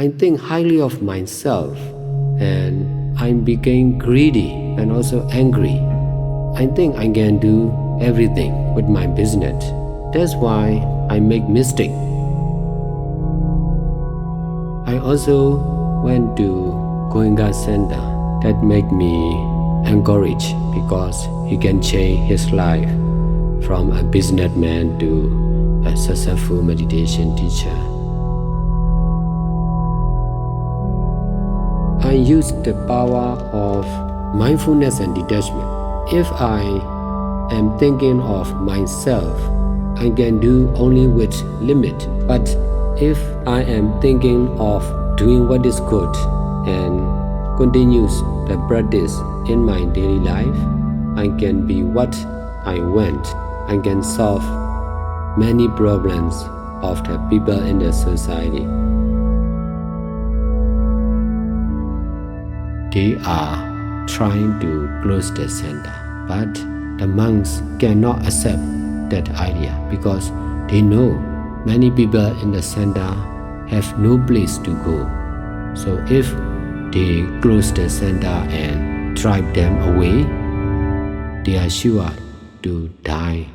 I think highly of myself, and I became greedy and also angry. I think I can do everything with my business. That's why I make mistake. I also went to Goenka Center. That made me encouraged because he can change his life from a businessman to a successful meditation teacher. I use the power of mindfulness and detachment. If I am thinking of myself, I can do only with limit. But if I am thinking of doing what is good and continues the practice in my daily life, I can be what I want. I can solve many problems of the people in the society. They are trying to close the center, but the monks cannot accept that idea because they know many people in the center have no place to go. So if they close the center and drive them away, they are sure to die.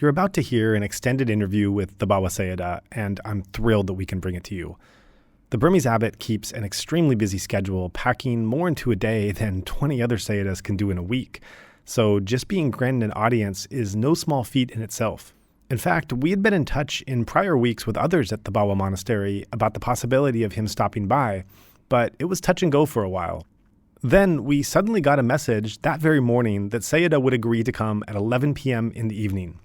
You're about to hear an extended interview with Thabarwa Sayadaw, and I'm thrilled that we can bring it to you. The Burmese abbot keeps an extremely busy schedule, packing more into a day than 20 other Sayadaws can do in a week. So just being granted an audience is no small feat in itself. In fact, we had been in touch in prior weeks with others at Thabarwa Monastery about the possibility of him stopping by, but it was touch and go for a while. Then we suddenly got a message that very morning that Sayadaw would agree to come at 11 p.m. in the evening.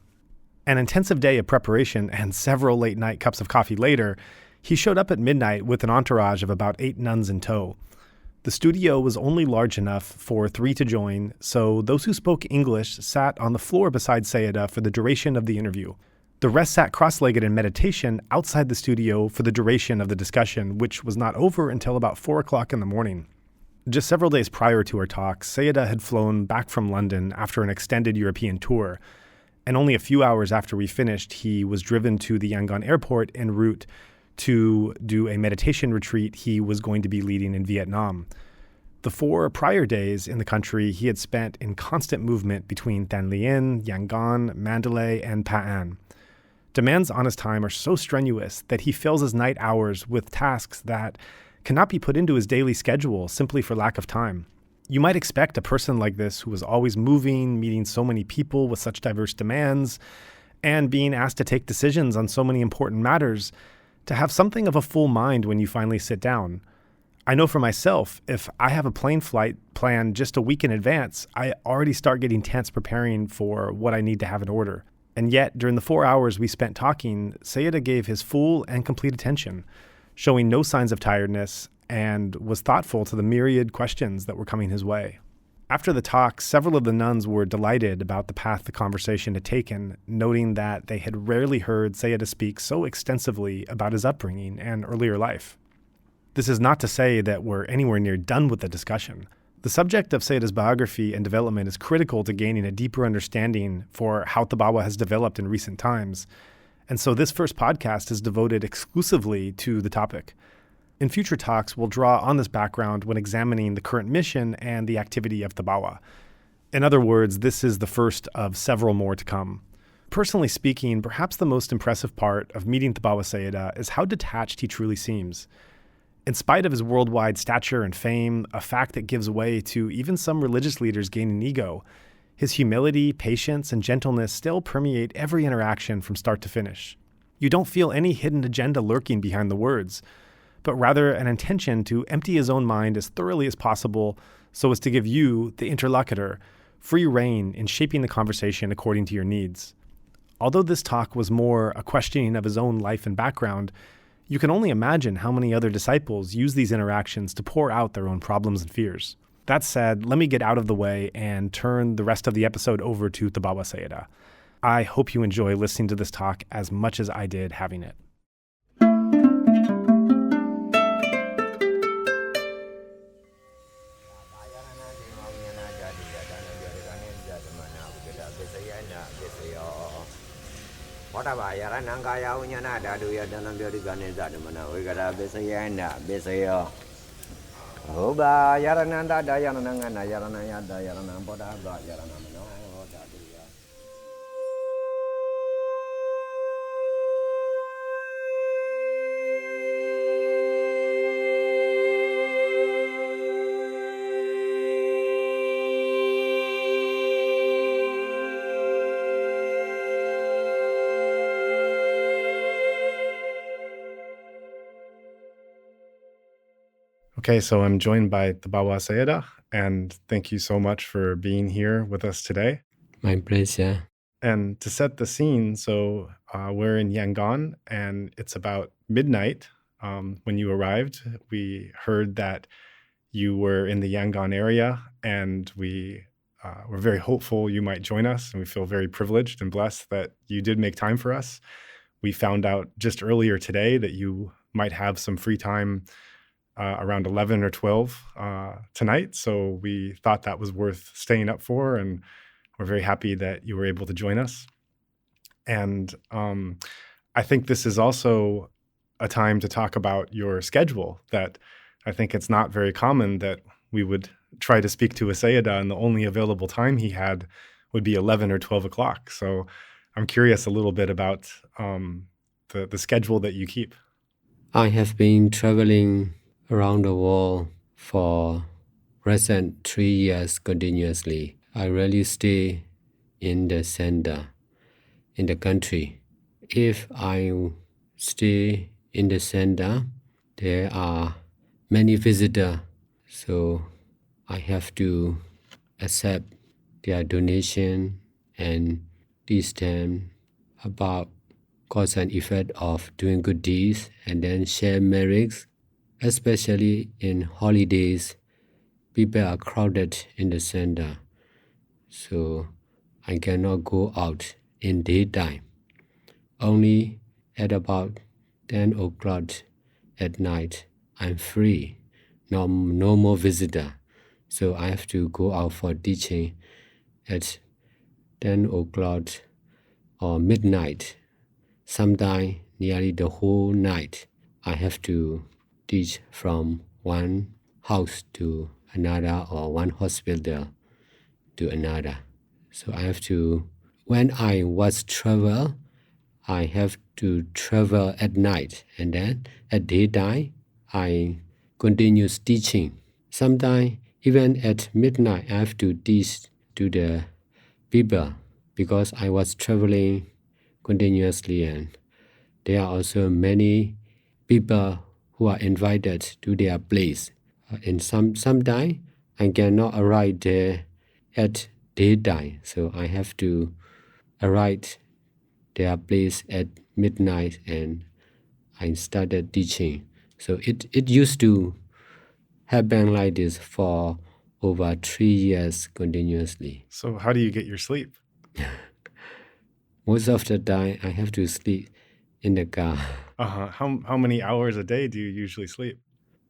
An intensive day of preparation and several late-night cups of coffee later, he showed up at midnight with an entourage of about 8 nuns in tow. The studio was only large enough for 3 to join, so those who spoke English sat on the floor beside Sayadaw for the duration of the interview. The rest sat cross-legged in meditation outside the studio for the duration of the discussion, which was not over until about 4 o'clock in the morning. Just several days prior to our talk, Sayadaw had flown back from London after an extended European tour, and only a few hours after we finished, he was driven to the Yangon airport en route to do a meditation retreat he was going to be leading in Vietnam. The 4 prior days in the country he had spent in constant movement between Tan Lien, Yangon, Mandalay, and Pa An. Demands on his time are so strenuous that he fills his night hours with tasks that cannot be put into his daily schedule simply for lack of time. You might expect a person like this who was always moving, meeting so many people with such diverse demands, and being asked to take decisions on so many important matters, to have something of a full mind when you finally sit down. I know for myself, if I have a plane flight planned just a week in advance, I already start getting tense preparing for what I need to have in order. And yet, during the 4 hours we spent talking, Sayadaw gave his full and complete attention, showing no signs of tiredness, and was thoughtful to the myriad questions that were coming his way. After the talk, several of the nuns were delighted about the path the conversation had taken, noting that they had rarely heard Sayadaw speak so extensively about his upbringing and earlier life. This is not to say that we're anywhere near done with the discussion. The subject of Sayadaw's biography and development is critical to gaining a deeper understanding for how Thabarwa has developed in recent times. And so this first podcast is devoted exclusively to the topic. In future talks, we'll draw on this background when examining the current mission and the activity of Thabarwa. In other words, this is the first of several more to come. Personally speaking, perhaps the most impressive part of meeting Thabarwa Sayadaw is how detached he truly seems. In spite of his worldwide stature and fame, a fact that gives way to even some religious leaders gaining ego, his humility, patience, and gentleness still permeate every interaction from start to finish. You don't feel any hidden agenda lurking behind the words, but rather an intention to empty his own mind as thoroughly as possible so as to give you, the interlocutor, free rein in shaping the conversation according to your needs. Although this talk was more a questioning of his own life and background, you can only imagine how many other disciples use these interactions to pour out their own problems and fears. That said, let me get out of the way and turn the rest of the episode over to Thabarwa Sayadaw. I hope you enjoy listening to this talk as much as I did having it. Okay, so I'm joined by Thabarwa Sayadaw, and thank you so much for being here with us today. My pleasure. And to set the scene, so we're in Yangon, and it's about midnight when you arrived. We heard that you were in the Yangon area, and we were very hopeful you might join us, and we feel very privileged and blessed that you did make time for us. We found out just earlier today that you might have some free time around 11 or 12 tonight. So we thought that was worth staying up for, and we're very happy that you were able to join us. And I think this is also a time to talk about your schedule, that I think it's not very common that we would try to speak to a Sayadaw and the only available time he had would be 11 or 12 o'clock. So I'm curious a little bit about the schedule that you keep. I have been traveling around the world for recent 3 years continuously. I rarely stay in the center, in the country. If I stay in the center, there are many visitors, so I have to accept their donation and teach them about cause and effect of doing good deeds, and then share merits. Especially in holidays, people are crowded in the center, so I cannot go out in daytime. Only at about 10 o'clock at night, I'm free. No more visitor, so I have to go out for teaching at 10 o'clock or midnight. Sometimes nearly the whole night, I have to teach from one house to another or one hospital to another. So I have to, when I was travel, I have to travel at night, and then at daytime, I continue teaching. Sometimes even at midnight, I have to teach to the people because I was traveling continuously, and there are also many people who are invited to their place. And sometimes I cannot arrive there at daytime, so I have to arrive their place at midnight, and I started teaching. So it used to happen like this for over 3 years continuously. So how do you get your sleep? Most of the time, I have to sleep in the car. How many hours a day do you usually sleep?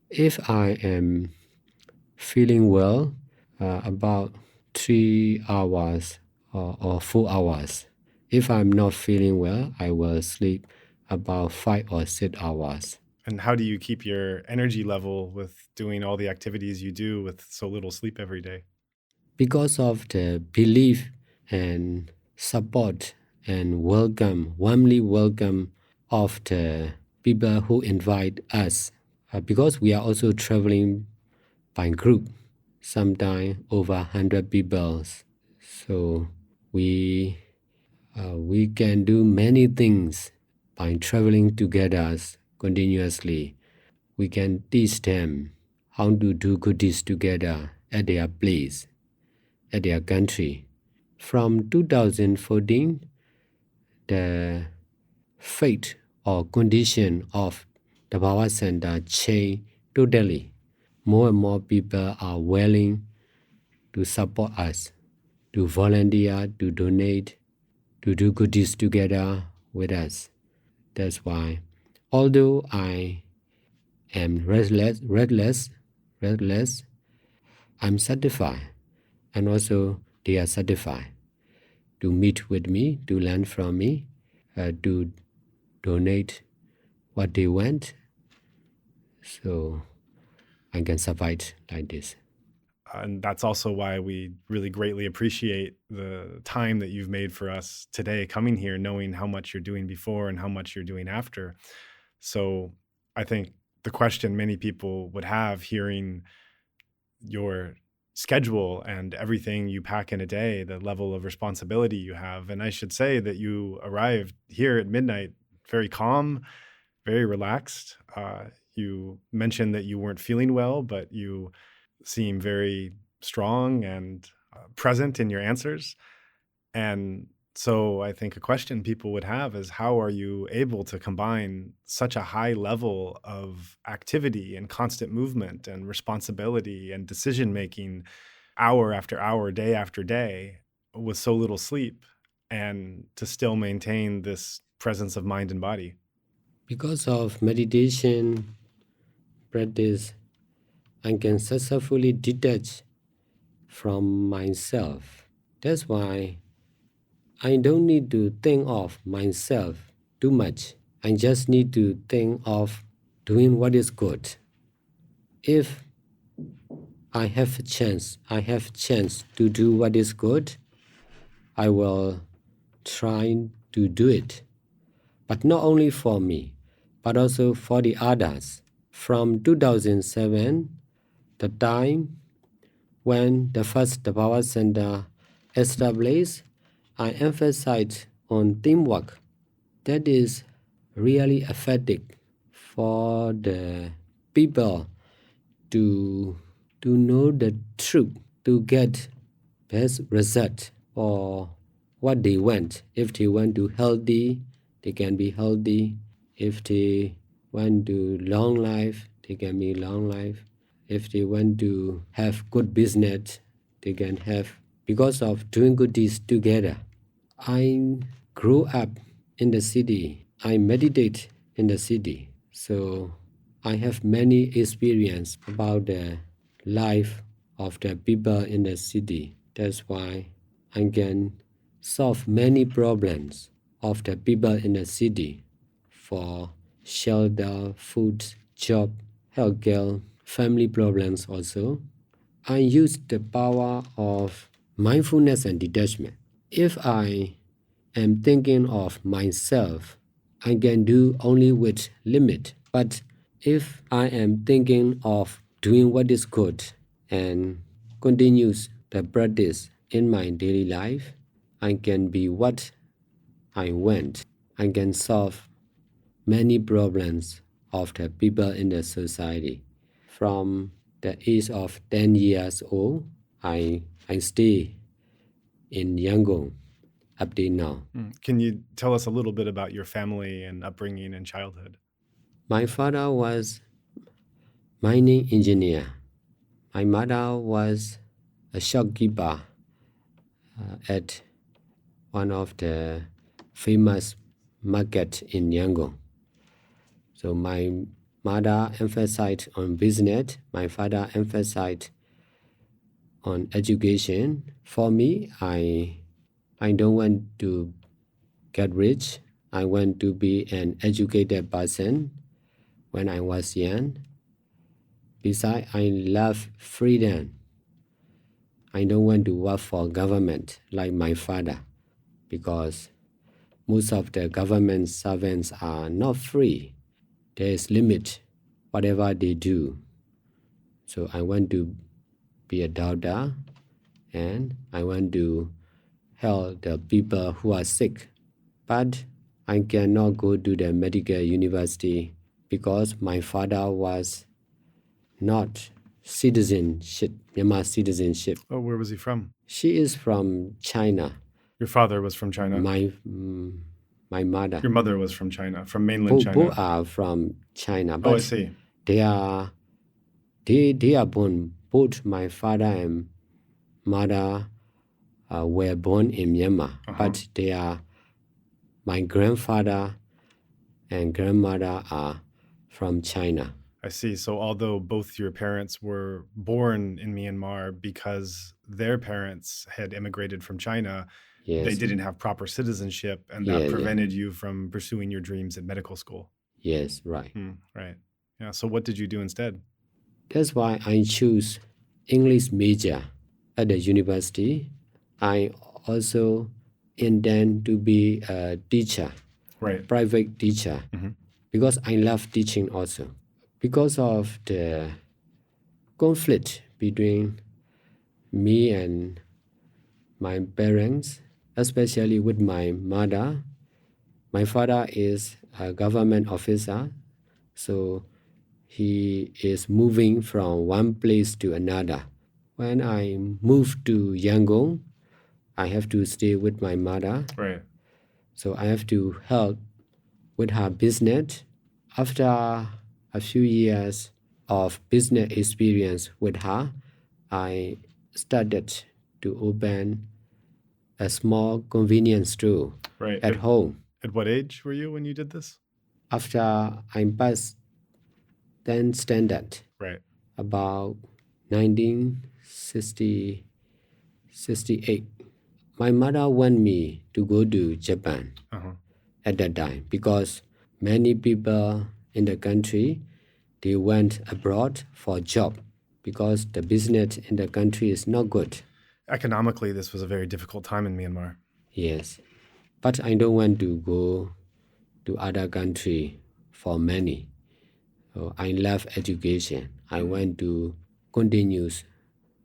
If I am feeling well, about 3 hours or 4 hours. If I'm not feeling well, I will sleep about 5 or 6 hours. And how do you keep your energy level with doing all the activities you do with so little sleep every day? Because of the belief and support and warmly welcome of the people who invite us. Because we are also traveling by group, sometimes over 100 people. So we can do many things by traveling together continuously. We can teach them how to do good deeds together at their place, at their country. From 2014, the fate or condition of the Bhawa Center changed totally. More and more people are willing to support us, to volunteer, to donate, to do good deeds together with us. That's why, although I am restless, I'm satisfied, and also they are satisfied to meet with me, to learn from me, to donate what they want, so I can survive like this. And that's also why we really greatly appreciate the time that you've made for us today, coming here, knowing how much you're doing before and how much you're doing after. So I think the question many people would have, hearing your schedule and everything you pack in a day, the level of responsibility you have. And I should say that you arrived here at midnight very calm, very relaxed. You mentioned that you weren't feeling well, but you seem very strong and present in your answers. And so I think a question people would have is, how are you able to combine such a high level of activity and constant movement and responsibility and decision-making hour after hour, day after day, with so little sleep, and to still maintain this presence of mind and body? Because of meditation practice, I can successfully detach from myself. That's why I don't need to think of myself too much. I just need to think of doing what is good. If I have a chance to do what is good, I will try to do it. But not only for me, but also for the others. From 2007, the time when the first Thabarwa Center established, I emphasized on teamwork. That is really effective for the people to know the truth, to get best result or what they want. If they want to healthy, they can be healthy. If they want to long life, they can be long life. If they want to have good business, they can have. Because of doing good deeds together, I grew up in the city. I meditate in the city. So I have many experience about the life of the people in the city. That's why I can solve many problems of the people in the city for shelter, food, job, healthcare, family problems also. I use the power of mindfulness and detachment. If I am thinking of myself, I can do only with limit. But if I am thinking of doing what is good and continues the practice in my daily life, I can be what I want. I can solve many problems of the people in the society. From the age of 10 years old, I stay in Yangon up to now. Can you tell us a little bit about your family and upbringing and childhood? My father was mining engineer. My mother was a shopkeeper at one of the famous market in Yangon. So my mother emphasized on business. My father emphasized on education. For me, I don't want to get rich. I want to be an educated person when I was young. Besides, I love freedom. I don't want to work for government like my father, because most of the government servants are not free. There is limit whatever they do. So I want to be a doctor, and I want to help the people who are sick. But I cannot go to the medical university because my father was not citizenship, Myanmar citizenship. Oh, where was he from? She is from China. Your father was from China. My mother. Your mother was from China, from mainland China. Both are from China. But I see. They are born. Both my father and mother were born in Myanmar, but my grandfather and grandmother are from China. I see. So although both your parents were born in Myanmar, because their parents had immigrated from China, they didn't have proper citizenship, and that prevented you from pursuing your dreams at medical school. Yes, right. Right. Yeah. So what did you do instead? That's why I choose English major at the university. I also intend to be a teacher, private teacher, because I love teaching also. Because of the conflict between me and my parents, especially with my mother. My father is a government officer, so he is moving from one place to another. When I moved to Yangon, I have to stay with my mother. Right. So I have to help with her business. After a few years of business experience with her, I started to open a small convenience store at home. At what age were you when you did this? After I passed 10th standard, about 1968, my mother wanted me to go to Japan at that time, because many people in the country, they went abroad for a job because the business in the country is not good. Economically, this was a very difficult time in Myanmar. Yes, but I don't want to go to other country for money. So I love education. I want to continue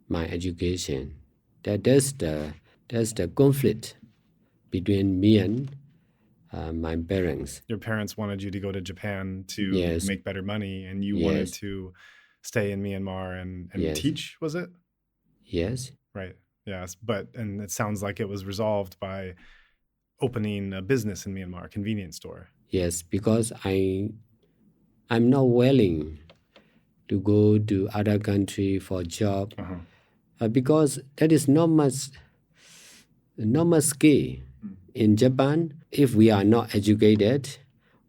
my education. That's the conflict between me and my parents. Your parents wanted you to go to Japan to make better money, and you wanted to stay in Myanmar and teach, was it? Yes. Right. Yes. And it sounds like it was resolved by opening a business in Myanmar, a convenience store. Yes, because I'm not willing to go to other country for a job, because that is not much skill. In Japan, if we are not educated,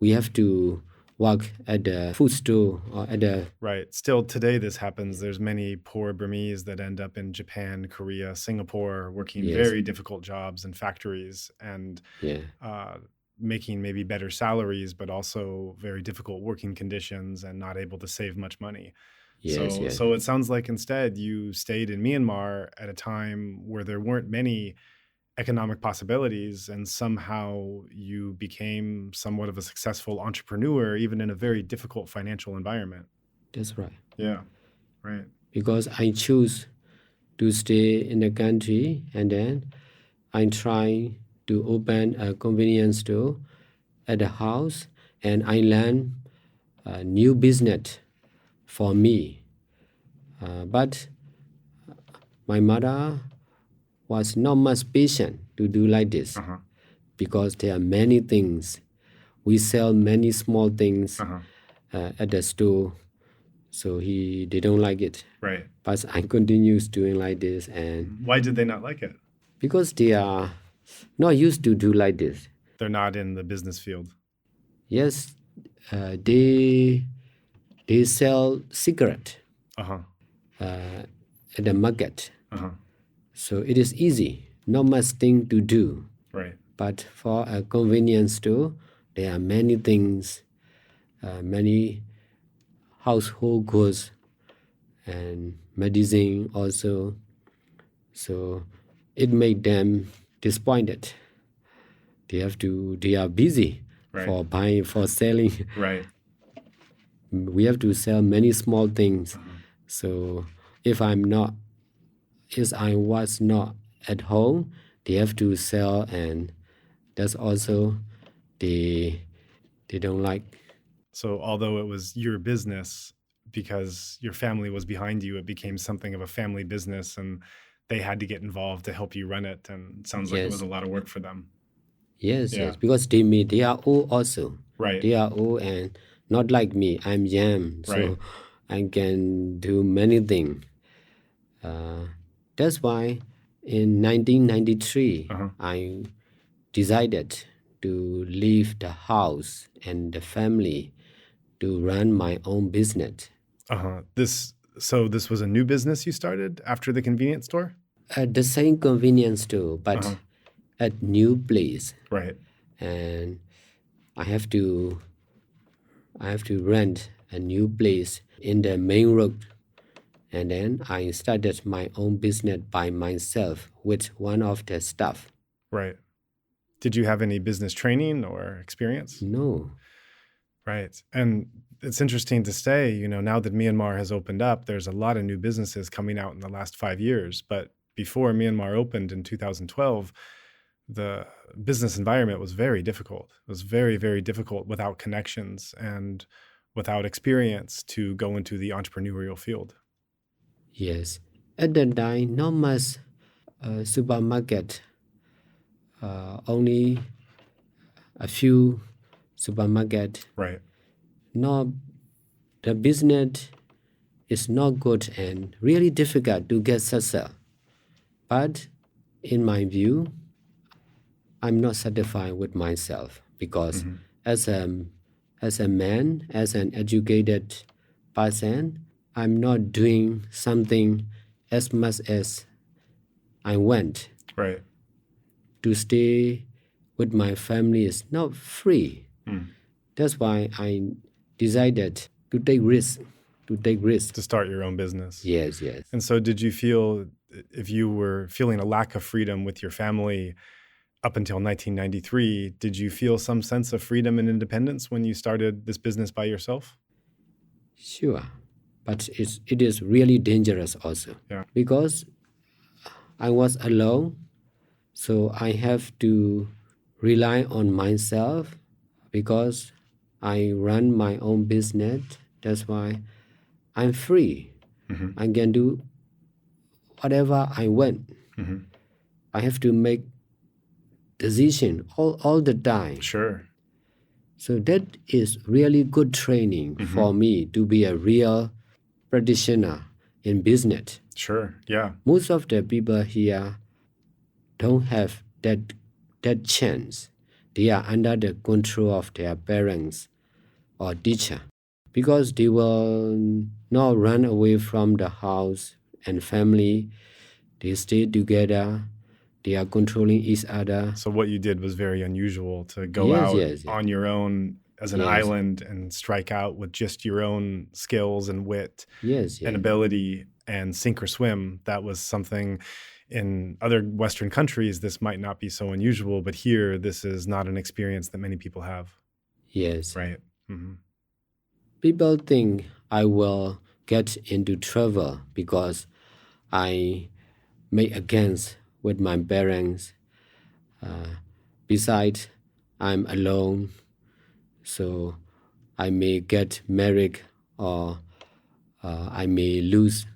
we have to work at the food store or at the... Right. Still today this happens. There's many poor Burmese that end up in Japan, Korea, Singapore, working very difficult jobs in factories and making maybe better salaries, but also very difficult working conditions and not able to save much money. So it sounds like instead you stayed in Myanmar at a time where there weren't many economic possibilities, and somehow you became somewhat of a successful entrepreneur, even in a very difficult financial environment. That's right. Yeah, right. Because I choose to stay in the country, and then I try to open a convenience store at the house, and I learn a new business for me. But my mother was not much patient to do like this, because there are many things. We sell many small things at the store, so they don't like it. Right. But I continue doing like this. And why did they not like it? Because they are not used to do like this. They're not in the business field. Yes, they sell cigarette at the market. Uh-huh. So it is easy, not much thing to do. Right. But for a convenience store, there are many things, many household goods and medicine also. So it made them disappointed. They are busy Right. for buying, for selling. Right. We have to sell many small things. So if I was not at home, they have to sell, and that's also they don't like. So although it was your business, because your family was behind you, it became something of a family business, and they had to get involved to help you run it. And it sounds like it was a lot of work for them. Yes, Yeah. yes, because they are old also. Right. They are old and not like me. I'm young, so Right. I can do many things. That's why in 1993, I decided to leave the house and the family to run my own business. So this was a new business you started after the convenience store? At the same convenience store, but at new place. Right. And I have to rent a new place in the main road. And then I started my own business by myself with one of the staff. Right. Did you have any business training or experience? No. Right. And it's interesting to say, now that Myanmar has opened up, there's a lot of new businesses coming out in the last 5 years. But before Myanmar opened in 2012, the business environment was very difficult. It was very, very difficult without connections and without experience to go into the entrepreneurial field. Yes. At that time, not much supermarket. Only a few supermarket. Right. No, the business is not good and really difficult to get success. But in my view, I'm not satisfied with myself because as a man, as an educated person, I'm not doing something as much as I want. Right. To stay with my family is not free. That's why I decided to take risk. To start your own business. Yes, yes. And so did you feel, if you were feeling a lack of freedom with your family up until 1993, did you feel some sense of freedom and independence when you started this business by yourself? Sure. But it is really dangerous also. Yeah. Because I was alone, so I have to rely on myself because I run my own business. That's why I'm free. I can do whatever I want. I have to make decision all the time. Sure. So that is really good training for me to be a real practitioner in business. Sure. Yeah. Most of the people here don't have that chance. They are under the control of their parents or teacher because they will not run away from the house and family. They stay together. They are controlling each other. So what you did was very unusual, to go out Yes. on your own as an island and strike out with just your own skills and wit and ability and sink or swim. That was something in other Western countries, this might not be so unusual, but here, this is not an experience that many people have. Yes. Right. People think I will get into trouble because I make against with my parents. Besides, I'm alone, so I may get married or I may lose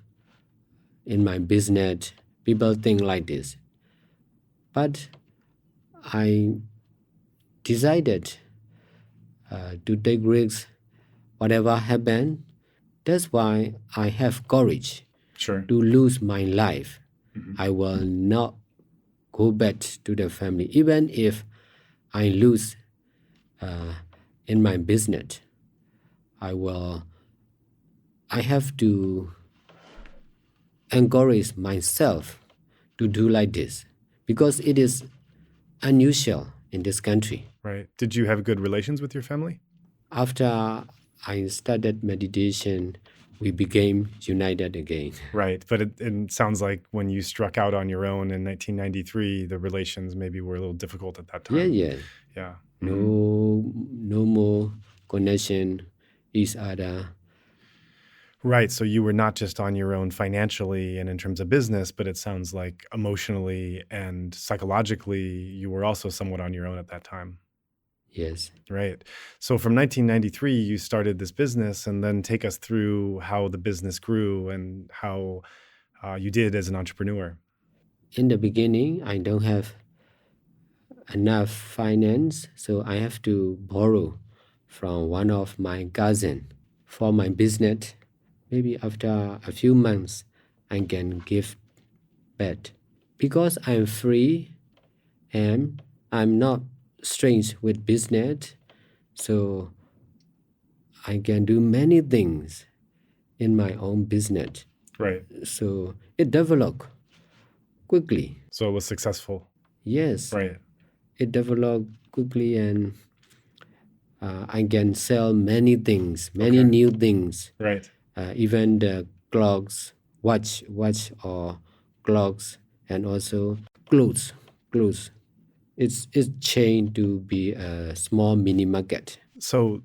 in my business. People think like this. But I decided to take risks, whatever happened. That's why I have courage Sure. to lose my life. I will not go back to the family, even if I lose in my business. I have to encourage myself to do like this because it is unusual in this country. Right. Did you have good relations with your family? After I started meditation, we became united again. Right. But it sounds like when you struck out on your own in 1993, the relations maybe were a little difficult at that time. Yeah. Yeah. No more connection each other. Right. So you were not just on your own financially and in terms of business, but it sounds like emotionally and psychologically, you were also somewhat on your own at that time. Yes. Right. So from 1993, you started this business, and then take us through how the business grew and how you did as an entrepreneur. In the beginning, I don't have enough finance, so I have to borrow from one of my cousin for my business. Maybe after a few months, I can give back. Because I'm free and I'm not strange with business, so I can do many things in my own business. Right. So it developed quickly. So it was successful. Yes. Right. It developed quickly, and I can sell many things, many new things. Right. Even the clocks, watch or clocks, and also clothes. It's changed to be a small mini market. So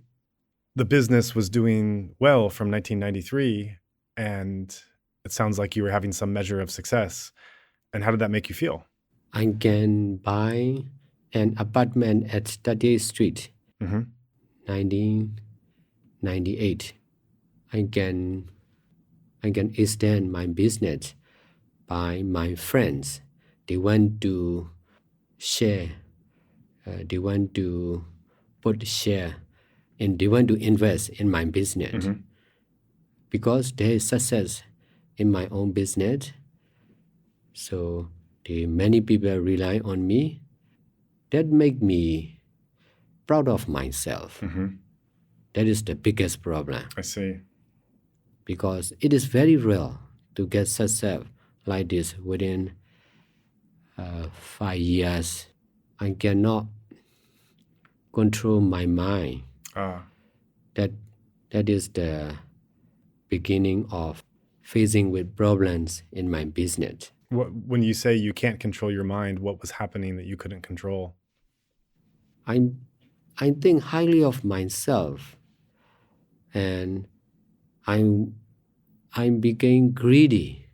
the business was doing well from 1993, and it sounds like you were having some measure of success. And how did that make you feel? I can buy an apartment at 30th Street, 1998. I can extend my business by my friends. They want to share. They want to put share, and they want to invest in my business because there is success in my own business. So many people rely on me. That make me proud of myself. That is the biggest problem. I see. Because it is very rare to get success like this within 5 years. I cannot control my mind. That is the beginning of facing with problems in my business. When you say you can't control your mind, what was happening that you couldn't control? I think highly of myself, and I became greedy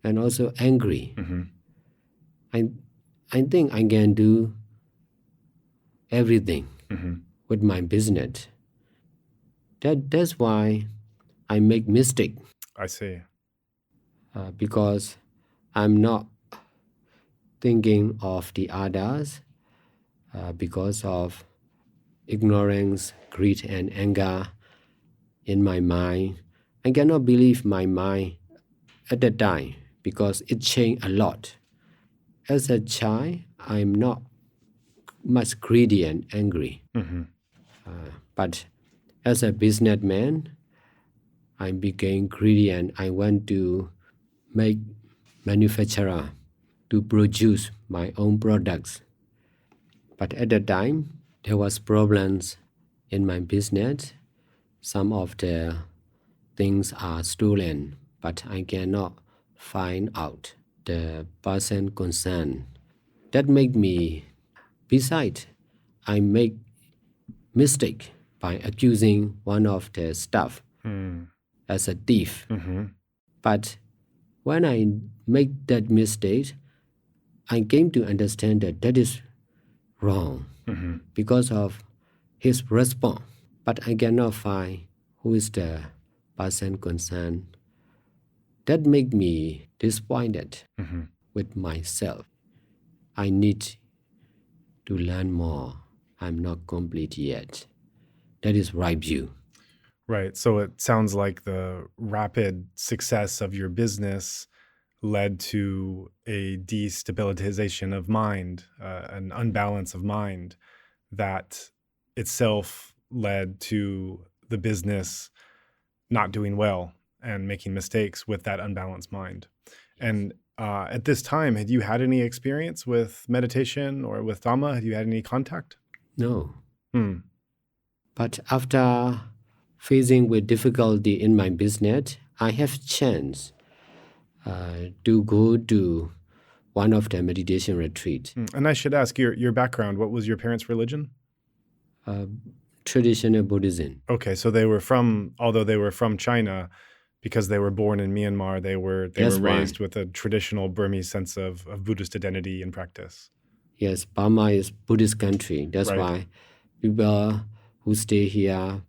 and also angry. I think I can do everything with my business. That's why I make mistake. I see. Because I'm not thinking of the others, because of ignorance, greed, and anger in my mind. I cannot believe my mind at that time because it changed a lot. As a child, I'm not much greedy and angry. But as a businessman, I became greedy and I want to make manufacturer to produce my own products. But at the time, there was problems in my business. Some of the things are stolen, but I cannot find out the person concerned. That make me, besides, I make mistake by accusing one of the staff as a thief. But when I make that mistake, I came to understand that is wrong because of his response. But I cannot find who is the person concerned. That make me disappointed with myself. I need to learn more. I'm not complete yet. That is right view. Right. So it sounds like the rapid success of your business led to a destabilization of mind, an unbalance of mind that itself led to the business not doing well. and making mistakes with that unbalanced mind. And at this time, had you had any experience with meditation or with Dhamma? Had you had any contact? No. Hmm. But after facing with difficulty in my business, I have chance to go to one of the meditation retreat. And I should ask your background. What was your parents' religion? Traditional Buddhism. Okay, so although they were from China, because they were born in Myanmar, they were raised with a traditional Burmese sense of Buddhist identity and practice. Yes, Burma is Buddhist country. That's Right. why people who stay here,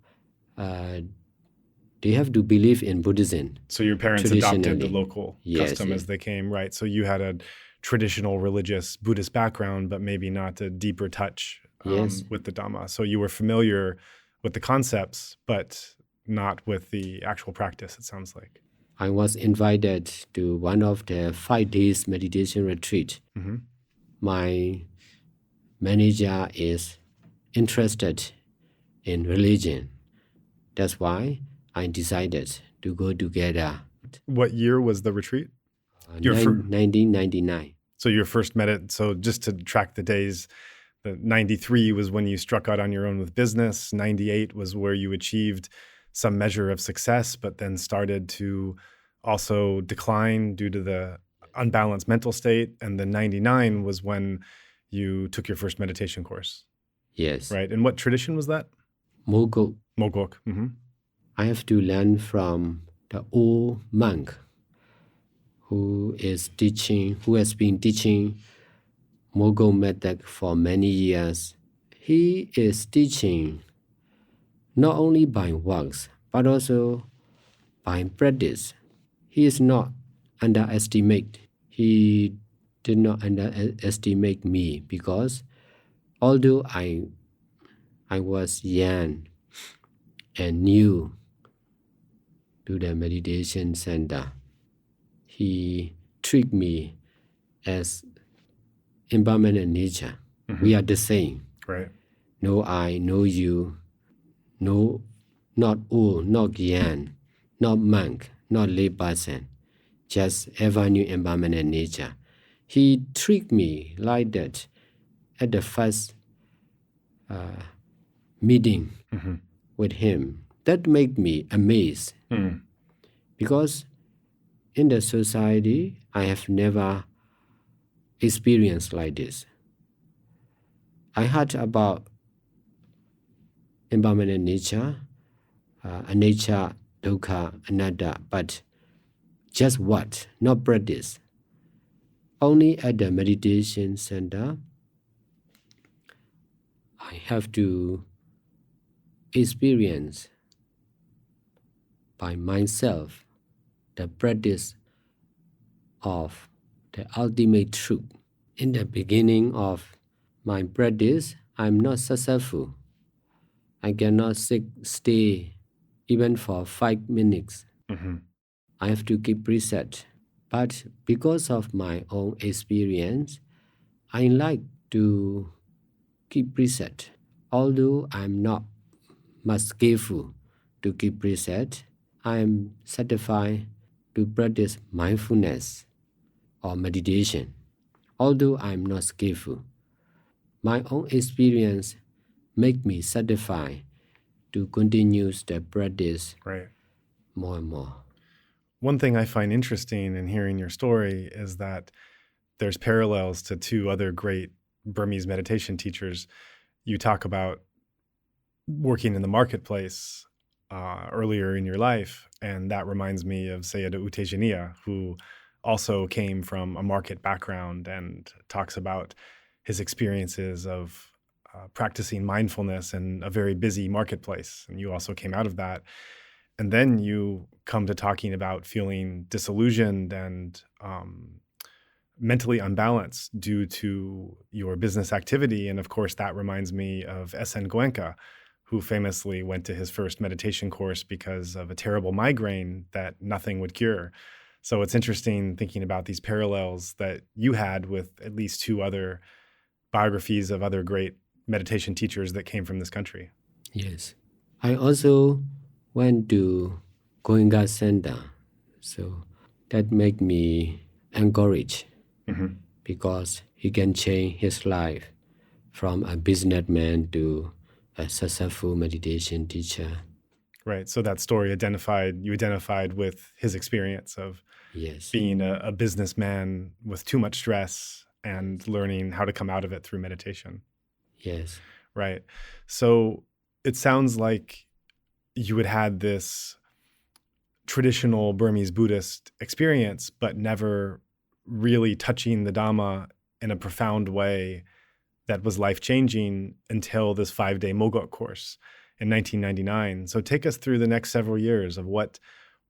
they have to believe in Buddhism. So your parents adopted the Traditionally. local Yes, custom yes. as they came, right? So you had a traditional religious Buddhist background, but maybe not a deeper touch Yes. with the Dhamma. So you were familiar with the concepts, but not with the actual practice, it sounds like. I was invited to one of the 5 days meditation retreat. Mm-hmm. My manager is interested in religion. That's why I decided to go together. What year was the retreat? Your fir- 1999. So your first so just to track the days, the 93 was when you struck out on your own with business. 98 was where you achieved some measure of success, but then started to also decline due to the unbalanced mental state. And then 99 was when you took your first meditation course, Yes. right? And what tradition was that? Mogok. Mogok. Mm-hmm. I have to learn from the old monk who has been teaching Mogok method for many years. He is teaching not only by works, but also by practice. He is not underestimate. He did not underestimate me because although I was young and new to the meditation center, he treated me as impermanent nature. Mm-hmm. We are the same. Right. No I, no you, no, not old, not young, not monk, not lay person, just ever new impermanent nature. He treated me like that at the first meeting Mm-hmm. with him. That made me amazed because in the society I have never experienced like this. I heard about impermanent nature, anicca, dukkha, anatta, but just what? Not practice. Only at the meditation center, I have to experience by myself the practice of the ultimate truth. In the beginning of my practice, I'm not successful. I cannot stay even for 5 minutes. Mm-hmm. I have to keep preset. But because of my own experience, I like to keep preset. Although I'm not much careful to keep preset, I am satisfied to practice mindfulness or meditation. Although I'm not skillful, my own experience make me satisfied to continue the practice Right. more and more. One thing I find interesting in hearing your story is that there's parallels to 2 other great Burmese meditation teachers. You talk about working in the marketplace earlier in your life, and that reminds me of Sayadaw U Tejaniya, who also came from a market background and talks about his experiences of practicing mindfulness in a very busy marketplace. And you also came out of that. And then you come to talking about feeling disillusioned and mentally unbalanced due to your business activity. And of course, that reminds me of S.N. Goenka, who famously went to his first meditation course because of a terrible migraine that nothing would cure. So it's interesting thinking about these parallels that you had with at least 2 other biographies of other great meditation teachers that came from this country. Yes. I also went to Goenka center. So that make me encouraged because he can change his life from a businessman to a successful meditation teacher. Right. So that story you identified with his experience of Yes, being a businessman with too much stress and learning how to come out of it through meditation. yes, Right. So it sounds like you had this traditional Burmese Buddhist experience, but never really touching the Dhamma in a profound way that was life-changing until this 5-day Mogok course in 1999. So take us through the next several years of what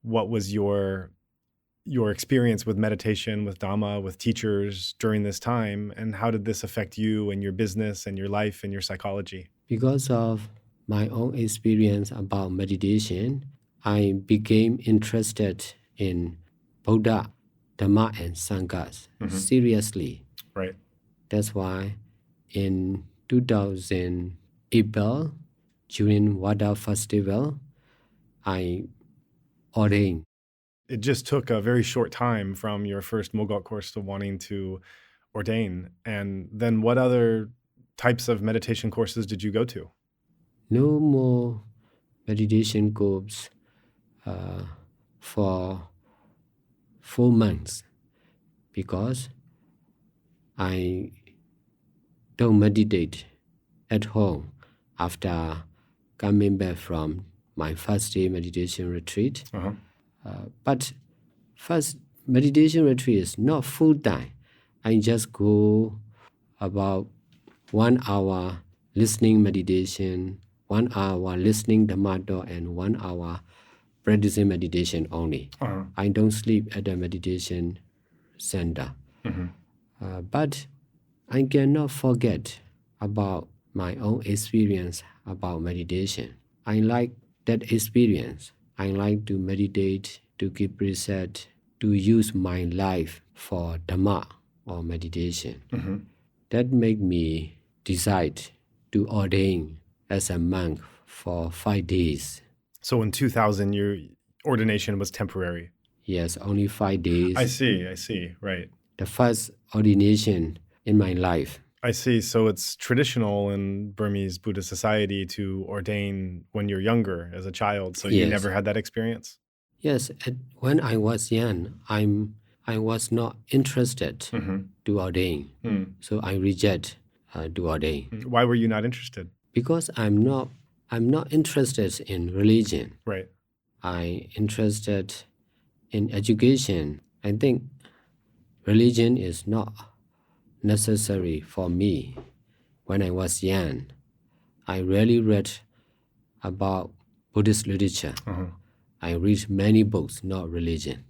was your experience with meditation, with Dhamma, with teachers during this time, and how did this affect you and your business and your life and your psychology? because of my own experience about meditation, I became interested in Buddha, Dhamma, and Sanghas seriously. Right. That's why in 2000 April, during Wada Festival, I ordained. It just took a very short time from your first Mogok course to wanting to ordain. And then what other types of meditation courses did you go to? No more meditation course for 4 months because I don't meditate at home after coming back from my first day meditation retreat. But first meditation retreat is not full time. I just go about 1 hour listening meditation, 1 hour listening Dhamma talk, and 1 hour practicing meditation only. I don't sleep at the meditation center. But I cannot forget about my own experience about meditation. I like that experience. I like to meditate, to keep preset, to use my life for Dhamma or meditation. That made me decide to ordain as a monk for 5 days. So in 2000, your ordination was temporary. Yes, only 5 days. I see. Right. The first ordination in my life. I see. So it's traditional in Burmese Buddhist society to ordain when you're younger, as a child. So you Yes. never had that experience? Yes, when I was young, I was not interested to ordain. So I reject to ordain Why were you not interested? because I'm not interested in religion. Right. I interested in education. I think religion is not necessary for me. When I was young, I rarely read about Buddhist literature. I read many books, not religion.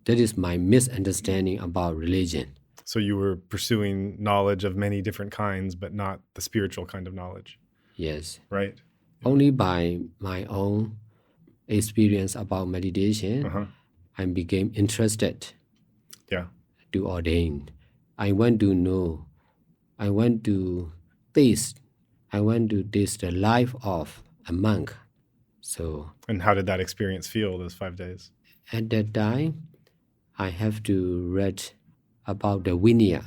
That is my misunderstanding about religion. So you were pursuing knowledge of many different kinds, but not the spiritual kind of knowledge. Yes. Right. Only by my own experience about meditation, I became interested Yeah. to ordain. I want to know. I want to taste the life of a monk. So And how did that experience feel those 5 days? at that time, I have to read about the Vinaya.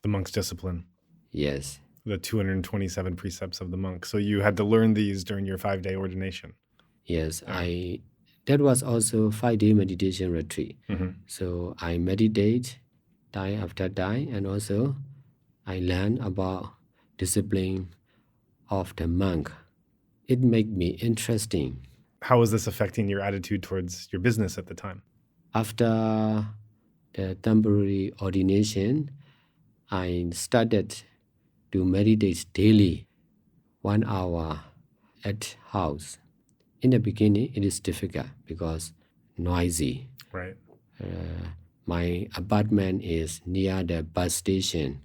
The monk's discipline, Yes. the 227 precepts of the monk. So you had to learn these during your 5-day ordination. Yes, that was also 5-day meditation retreat. So I meditate day after day, and also I learn about discipline of the monk. It made me interesting. How was this affecting your attitude towards your business at the time? After the temporary ordination, I started to meditate daily, 1 hour at house. In the beginning, it is difficult because noisy. Right. My apartment is near the bus station,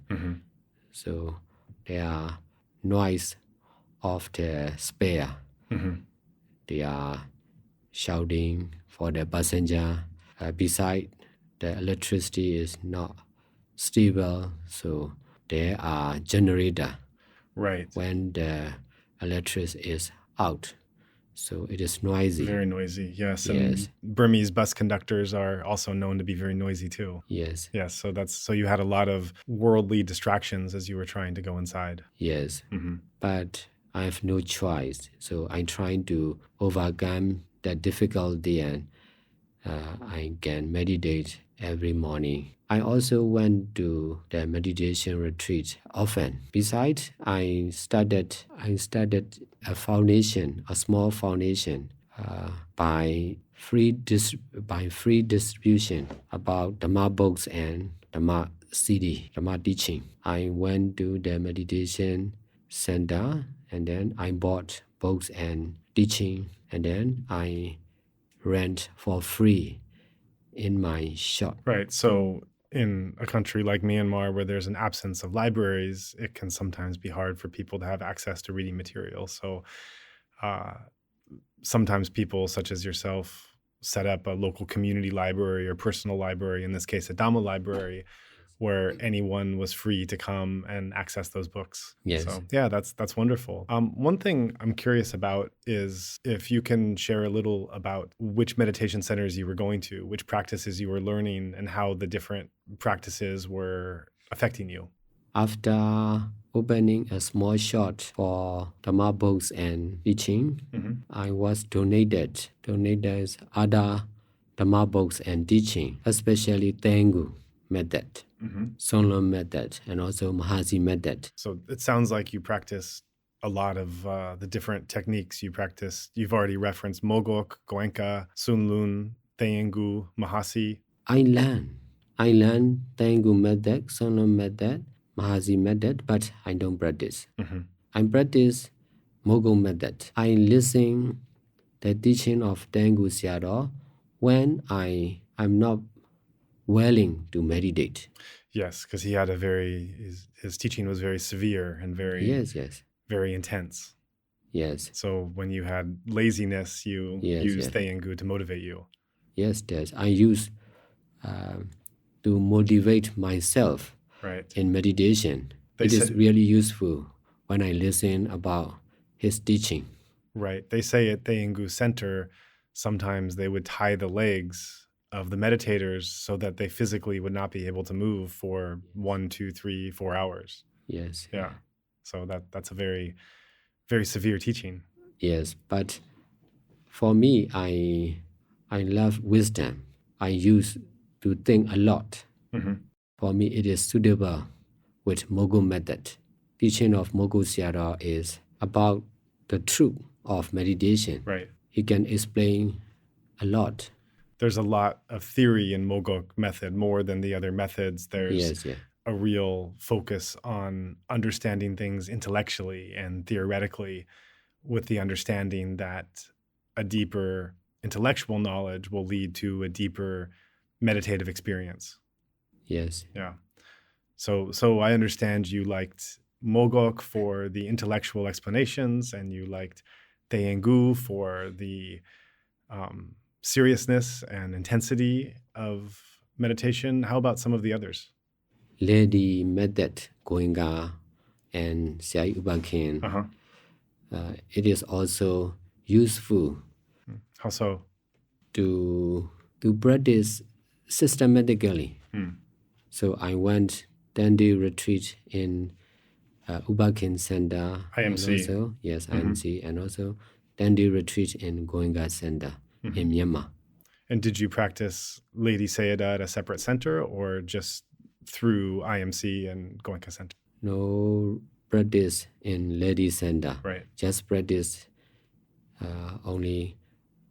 so there are noise of the spare. They are shouting for the passenger. Beside, the electricity is not stable, so there are generator. Right. When the electricity is out, So it is noisy. Very noisy, yes. Yes. And Burmese bus conductors are also known to be very noisy too. Yes. Yes, so you had a lot of worldly distractions as you were trying to go inside. Yes. But I have no choice. So I'm trying to overcome that difficulty, and I can meditate every morning. I also went to the meditation retreat often. Besides, I started a foundation, a small foundation, by free distribution about Dhamma books and Dhamma CD, Dhamma teaching. I went to the meditation center, and then I bought books and teaching, and then I rent for free in my shop. Right. So in a country like Myanmar, where there's an absence of libraries, it can sometimes be hard for people to have access to reading material. So sometimes people such as yourself set up a local community library or personal library, in this case, a Dhamma library, where anyone was free to come and access those books. Yes. So yeah, that's wonderful. One thing I'm curious about is if you can share a little about which meditation centers you were going to, which practices you were learning, and how the different practices were affecting you. After opening a small shop for Dhamma books and teaching, I was donated other Dhamma books and teaching, especially Thae Ingu method, Sonlon method, and also Mahasi method. So it sounds like you practice a lot of the different techniques you practice. You've already referenced Mogok, Goenka, Sunlun, Thae Ingu, Mahasi. I learned Thae Ingu method, Sonlon method, Mahasi method, but I don't practice. I practice Mogok method. I listen the teaching of Thae Ingu Sayadaw when I'm not willing to meditate. Yes, because he had his teaching was very severe and very very intense. Yes. So when you had laziness, you used Thae Ingu to motivate you. Yes, I use to motivate myself in meditation. It is really useful when I listen about his teaching. Right. They say at Thae Ingu Center, sometimes they would tie the legs of the meditators so that they physically would not be able to move for 1, 2, 3, 4 hours. Yes. Yeah. So that's a very, very severe teaching. Yes, but for me, I love wisdom. I used to think a lot. For me, it is suitable with Mogok method. Teaching of Mogok Sayadaw is about the truth of meditation. Right. He can explain a lot. There's a lot of theory in Mogok method, more than the other methods. There's a real focus on understanding things intellectually and theoretically, with the understanding that a deeper intellectual knowledge will lead to a deeper meditative experience. Yes. Yeah. So I understand you liked Mogok for the intellectual explanations, and you liked Thae Ingu for the seriousness and intensity of meditation. How about some of the others? Lady method, Goenka and Sai Ubakin. It is also useful. How so? To practice systematically. So I went 10-day retreat in Ubakin Center. IMC. And also, IMC, and also 10-day retreat in Goenka Center in Myanmar. And did you practice Lady Sayadaw at a separate center, or just through IMC and Goenka Center? No practice in Lady Center. Right. Just practice only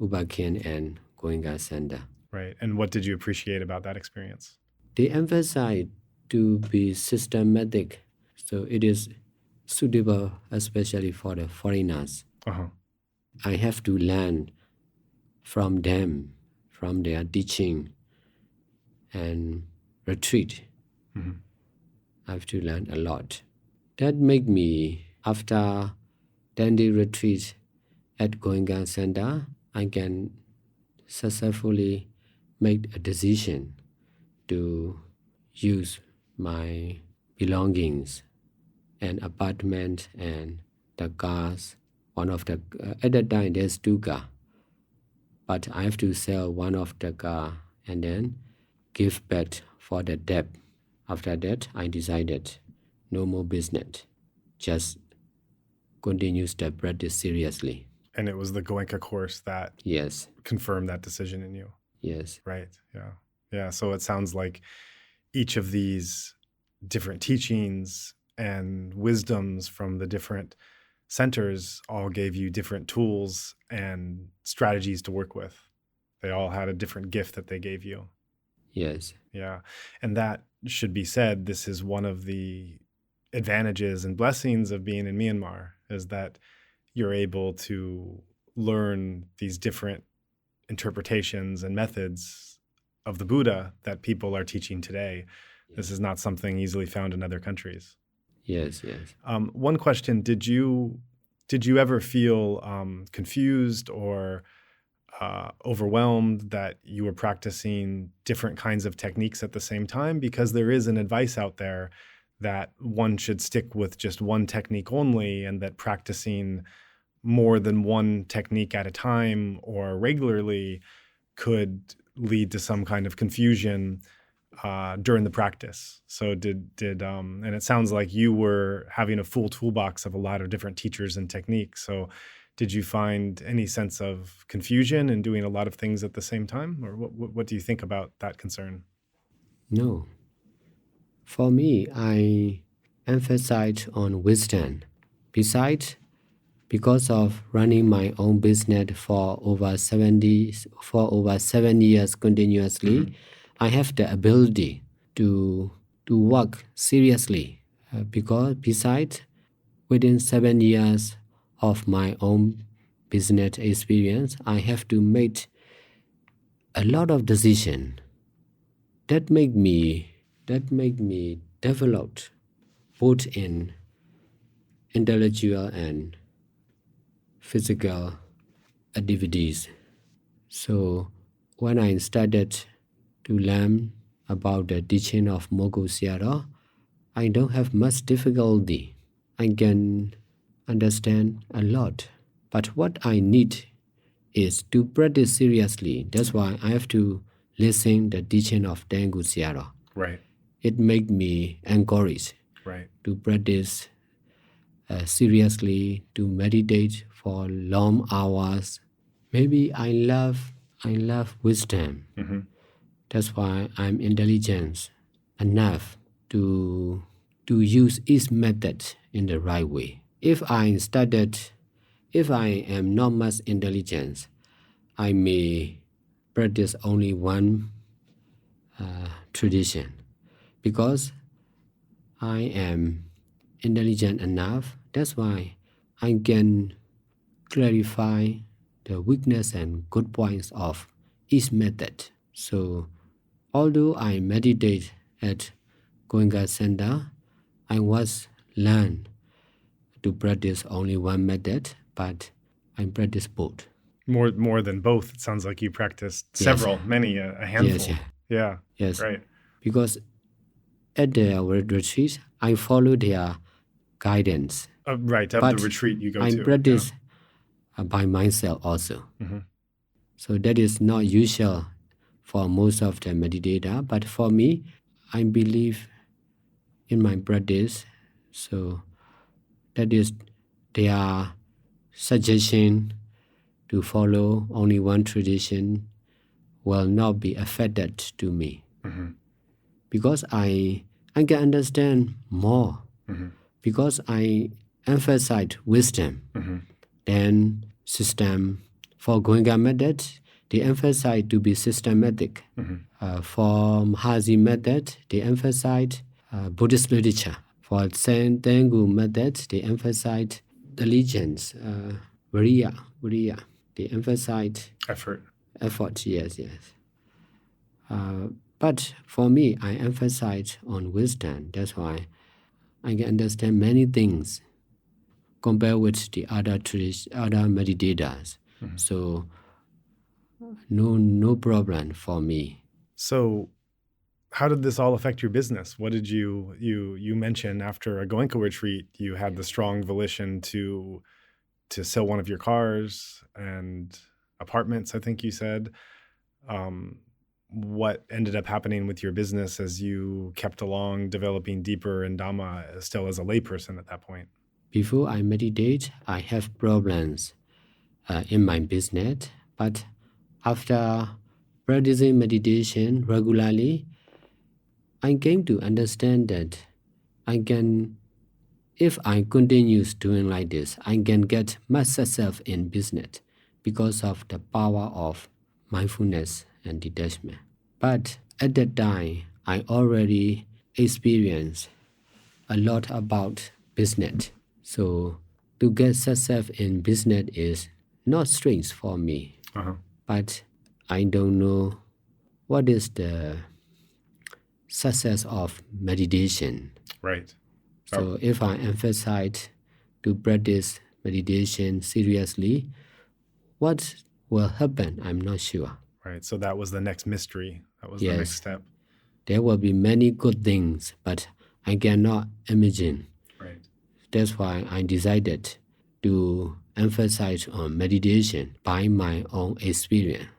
Ubakin and Goenka Center. Right. And what did you appreciate about that experience? They emphasize to be systematic, so it is suitable especially for the foreigners. I have to learn from them, from their teaching and retreat. I have to learn a lot. That made me, after 10-day retreat at Goenka Center, I can successfully make a decision to use my belongings and apartment and the cars one of the at that time there's 2 cars, but I have to sell one of the car and then give back for the debt. After that, I decided no more business, just continue to practice seriously. And it was the Goenka course that Yes, confirmed that decision in you. yes, Right. Yeah. Yeah. So it sounds like each of these different teachings and wisdoms from the different centers all gave you different tools and strategies to work with. They all had a different gift that they gave you. yes, Yeah. And that should be said, this is one of the advantages and blessings of being in Myanmar, is that you're able to learn these different interpretations and methods of the Buddha that people are teaching today. This is not something easily found in other countries. yes, yes. One question: Did you ever feel confused or overwhelmed that you were practicing different kinds of techniques at the same time? Because there is an advice out there that one should stick with just one technique only, and that practicing more than one technique at a time or regularly could lead to some kind of confusion during the practice. So and it sounds like you were having a full toolbox of a lot of different teachers and techniques. So did you find any sense of confusion in doing a lot of things at the same time? Or what do you think about that concern? No. For me, I emphasize on wisdom. Besides, because of running my own business for over 7 years continuously, I have the ability to work seriously. Because besides, within 7 years of my own business experience, I have to make a lot of decisions that make me develop both in intellectual and physical activities. So when I started to learn about the teaching of Mogok Sayadaw, I don't have much difficulty. I can understand a lot. But what I need is to practice seriously. That's why I have to listen the teaching of Thae Ingu Sayadaw. Right. It makes me encouraged to practice seriously, to meditate for long hours. Maybe I love wisdom. That's why I'm intelligent enough to use each method in the right way. If I am not much intelligent, I may practice only one tradition. Because I am intelligent enough, that's why I can clarify the weakness and good points of each method. So, although I meditate at Goenka Center, I was learned to practice only one method, but I practice both. More than both. It sounds like you practiced several, many, a handful. Yes. Yes. Right. Because at the retreat, I follow their guidance. Right, of the retreat you go to. I practice by myself also. So that is not usual for most of the meditator, but for me, I believe in my practice. So that is their suggestion to follow only one tradition will not be affected to me. Because I can understand more. Because I emphasize wisdom. Then system for Goenka method, they emphasize to be systematic. For Mahasi method, they emphasize Buddhist literature. For Thae Ingu method, they emphasize diligence, viriya. They emphasize effort. Yes. But for me, I emphasize on wisdom. That's why I can understand many things compared with the other meditators. So no problem for me. So how did this all affect your business? What did you mentioned after a Goenka retreat, you had the strong volition to to sell one of your cars and apartments, I think you said. What ended up happening with your business as you kept along developing deeper in Dhamma still as a layperson at that point? Before I meditate, I have problems in my business, but after practicing meditation regularly, I came to understand that if I continue doing like this, I can get much success in business because of the power of mindfulness and detachment. But at that time, I already experienced a lot about business. So to get success in business is not strange for me. But I don't know what is the success of meditation. Right. So if I emphasize to practice meditation seriously, what will happen? I'm not sure. Right. So that was the next mystery. That was Yes. the next step. There will be many good things, but I cannot imagine. Right. That's why I decided to emphasize on meditation by my own experience.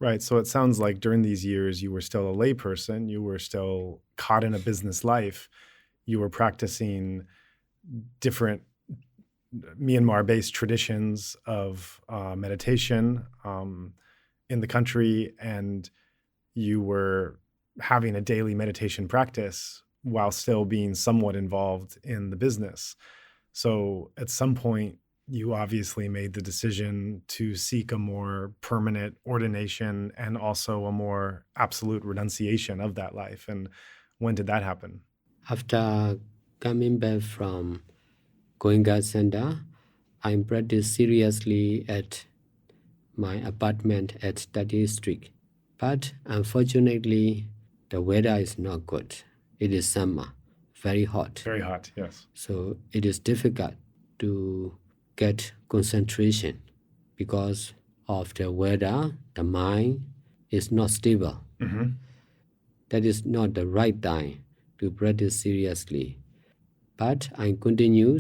Right. So it sounds like during these years, you were still a layperson. You were still caught in a business life. You were practicing different Myanmar-based traditions of meditation in the country, and you were having a daily meditation practice while still being somewhat involved in the business. So at some point, you obviously made the decision to seek a more permanent ordination and also a more absolute renunciation of that life. And when did that happen? After coming back from Goenka Center, I practiced seriously at my apartment at 30th Street. But unfortunately, the weather is not good. It is summer, very hot. Very hot, yes. So it is difficult to get concentration because of the weather. The mind is not stable. That is not the right time to practice seriously. But I continue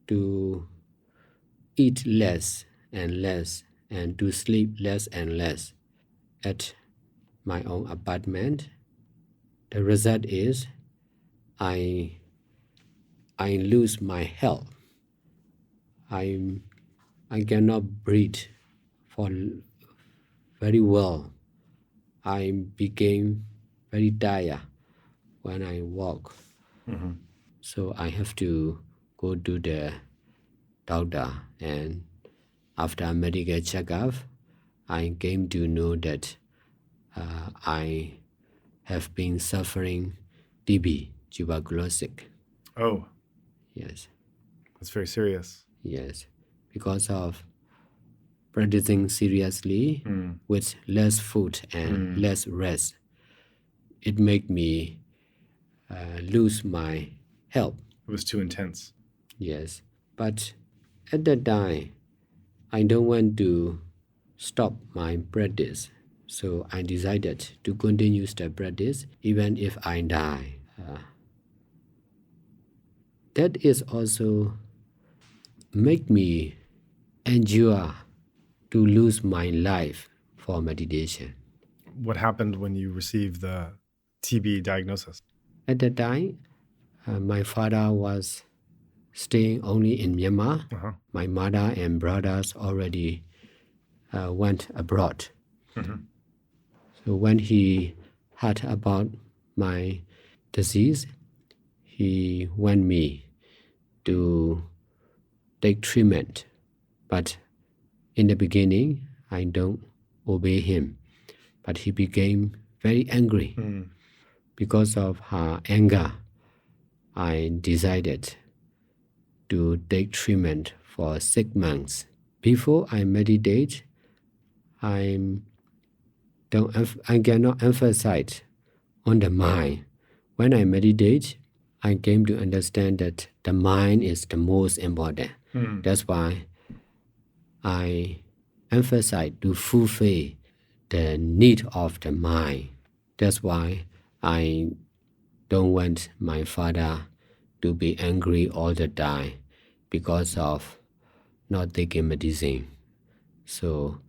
to eat less and less and to sleep less and less at my own apartment. The result is I lose my health. I cannot breathe for very well. I became very tired when I walk. So I have to go to the doctor, and after a medical checkup, I came to know that I have been suffering TB, tuberculosis. Oh, Yes, that's very serious. yes, because of practicing seriously with less food and less rest, it made me lose my health. It was too intense. Yes, but at that time, I don't want to stop my practice. So I decided to continue the practice even if I die. That is also make me endure to lose my life for meditation. What happened when you received the TB diagnosis? At that time, my father was staying only in Myanmar. My mother and brothers already went abroad. So when he heard about my disease, he want me to take treatment. But in the beginning, I don't obey him. But he became very angry. Because of her anger, I decided to take treatment for 6 months. Before I meditate, I cannot emphasize on the mind. When I meditate, I came to understand that the mind is the most important. That's why I emphasize to fulfill the need of the mind. That's why I don't want my father to be angry all the time because of not taking medicine. So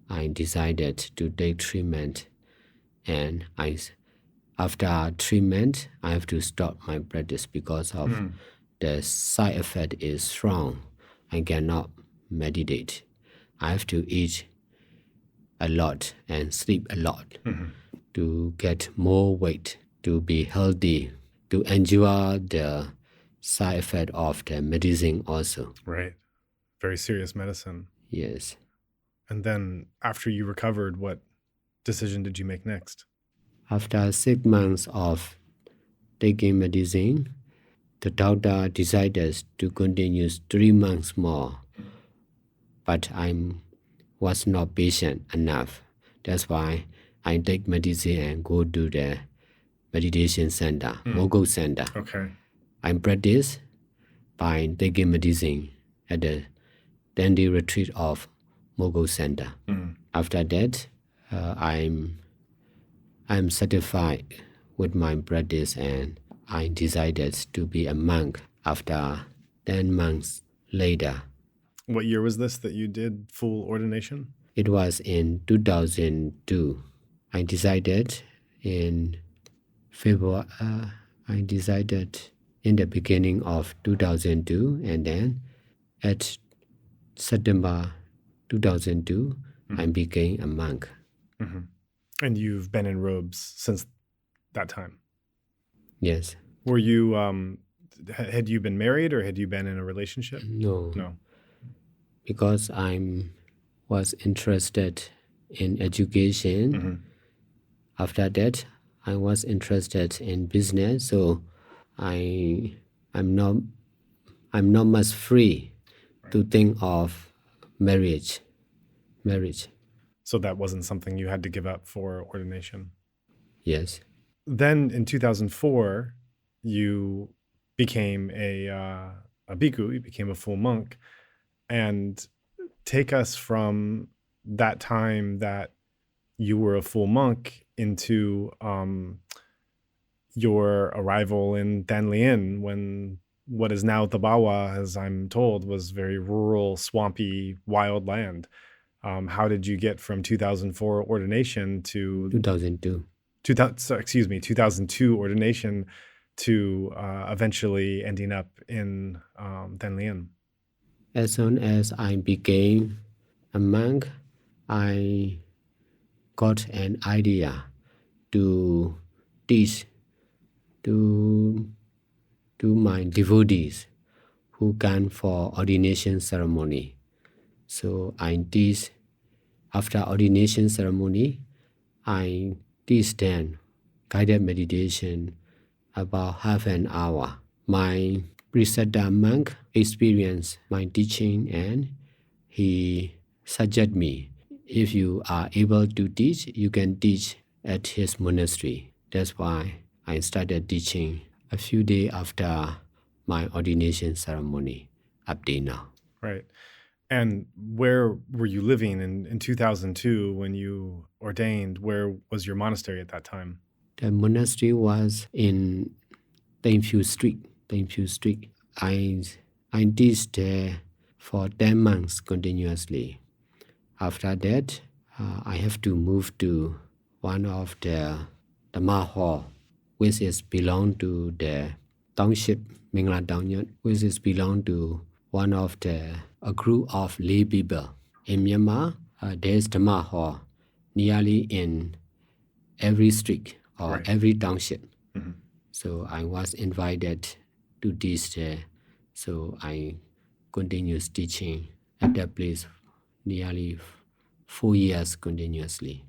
I decided to take treatment, and after treatment, I have to stop my practice because of the side effect is strong. I cannot meditate. I have to eat a lot and sleep a lot to get more weight, to be healthy, to endure the side effect of the medicine also. Right. Very serious medicine. Yes. And then after you recovered, what decision did you make next? After 6 months of taking medicine, the doctor decided to continue 3 months more. But I was not patient enough. That's why I take medicine and go to the meditation center, Mogok center. Okay. I practice by taking medicine at the daily retreat of Mogok center. After that, I'm satisfied with my practice, and I decided to be a monk after 10 months later. What year was this that you did full ordination? It was in 2002. I decided in February. I decided in the beginning of 2002, and then at September 2002, I became a monk. And you've been in robes since that time? Yes. Were you, had you been married or had you been in a relationship? No. Because I was interested in education. After that, I was interested in business, so I'm not much free to think of marriage. So that wasn't something you had to give up for ordination? Yes. Then in 2004, you became a bhikkhu, you became a full monk. And take us from that time that you were a full monk into your arrival in Danlian, when what is now Thabarwa, as I'm told, was very rural, swampy, wild land. How did you get from 2004 ordination to 2002. 2002 ordination to eventually ending up in Danlian? As soon as I became a monk, I got an idea to teach to my devotees who come for ordination ceremony. So I teach, after ordination ceremony, I teach them guided meditation about half an hour. My preceptor monk experienced my teaching, and he suggested me, if you are able to teach, you can teach at his monastery. That's why I started teaching a few days after my ordination ceremony up to now. Right. And where were you living in 2002 when you ordained? Where was your monastery at that time? The monastery was in Thae Ingu Street. I teach there for 10 months continuously. After that, I have to move to one of the Dhamma hall, which is belong to the township Mingla Downyon, which is belong to one of a group of lay people. In Myanmar, there is Dhamma hall nearly in every street or every township. So I was invited to teach there. So I continued teaching at that place nearly 4 years continuously.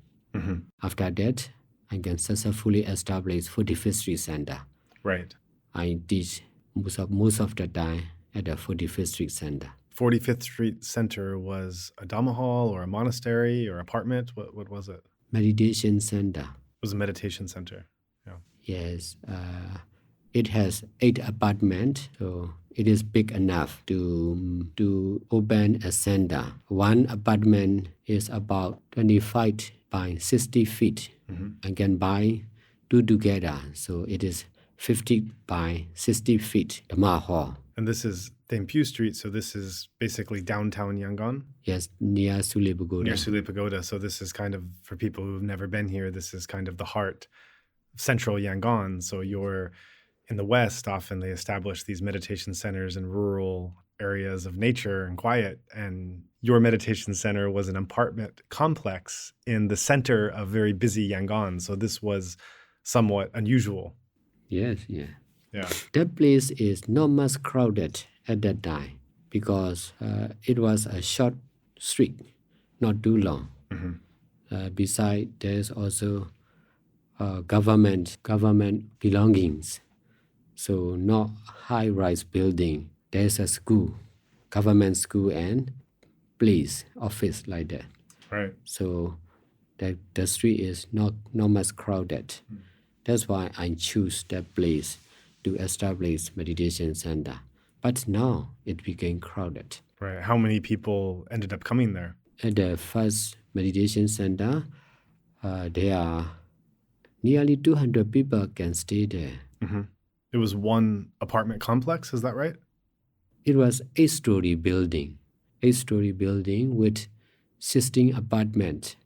After that, I can successfully establish 45th Street Center. Right. I teach most of the time at the 45th Street Center. 45th Street Center was a Dhamma hall or a monastery or apartment? What was it? Meditation center. It was a meditation center. Yeah. Yes. It has 8 apartments, so it is big enough to open a center. One apartment is about 25 by 60 feet. I can buy 2 together, so it is 50 by 60 feet Dhamma hall. And this is Thae Street. So this is basically downtown Yangon, Yes, near Sule near Pagoda. Sule Pagoda. So this is kind of, for people who've never been here, this is kind of the heart of central Yangon. So you're in the West, often they establish these meditation centers in rural areas of nature and quiet. And your meditation center was an apartment complex in the center of very busy Yangon. So this was somewhat unusual. Yes, yeah. Yeah. That place is not much crowded at that time because it was a short street, not too long. Besides, there's also government belongings. So not high-rise building. There's a school, government school and police office like that. Right. So the street is not much crowded. That's why I choose that place to establish meditation center. But now it became crowded. Right. How many people ended up coming there? At the first meditation center, there are nearly 200 people can stay there. It was one apartment complex, is that right? It was 8-story building with 16 apartments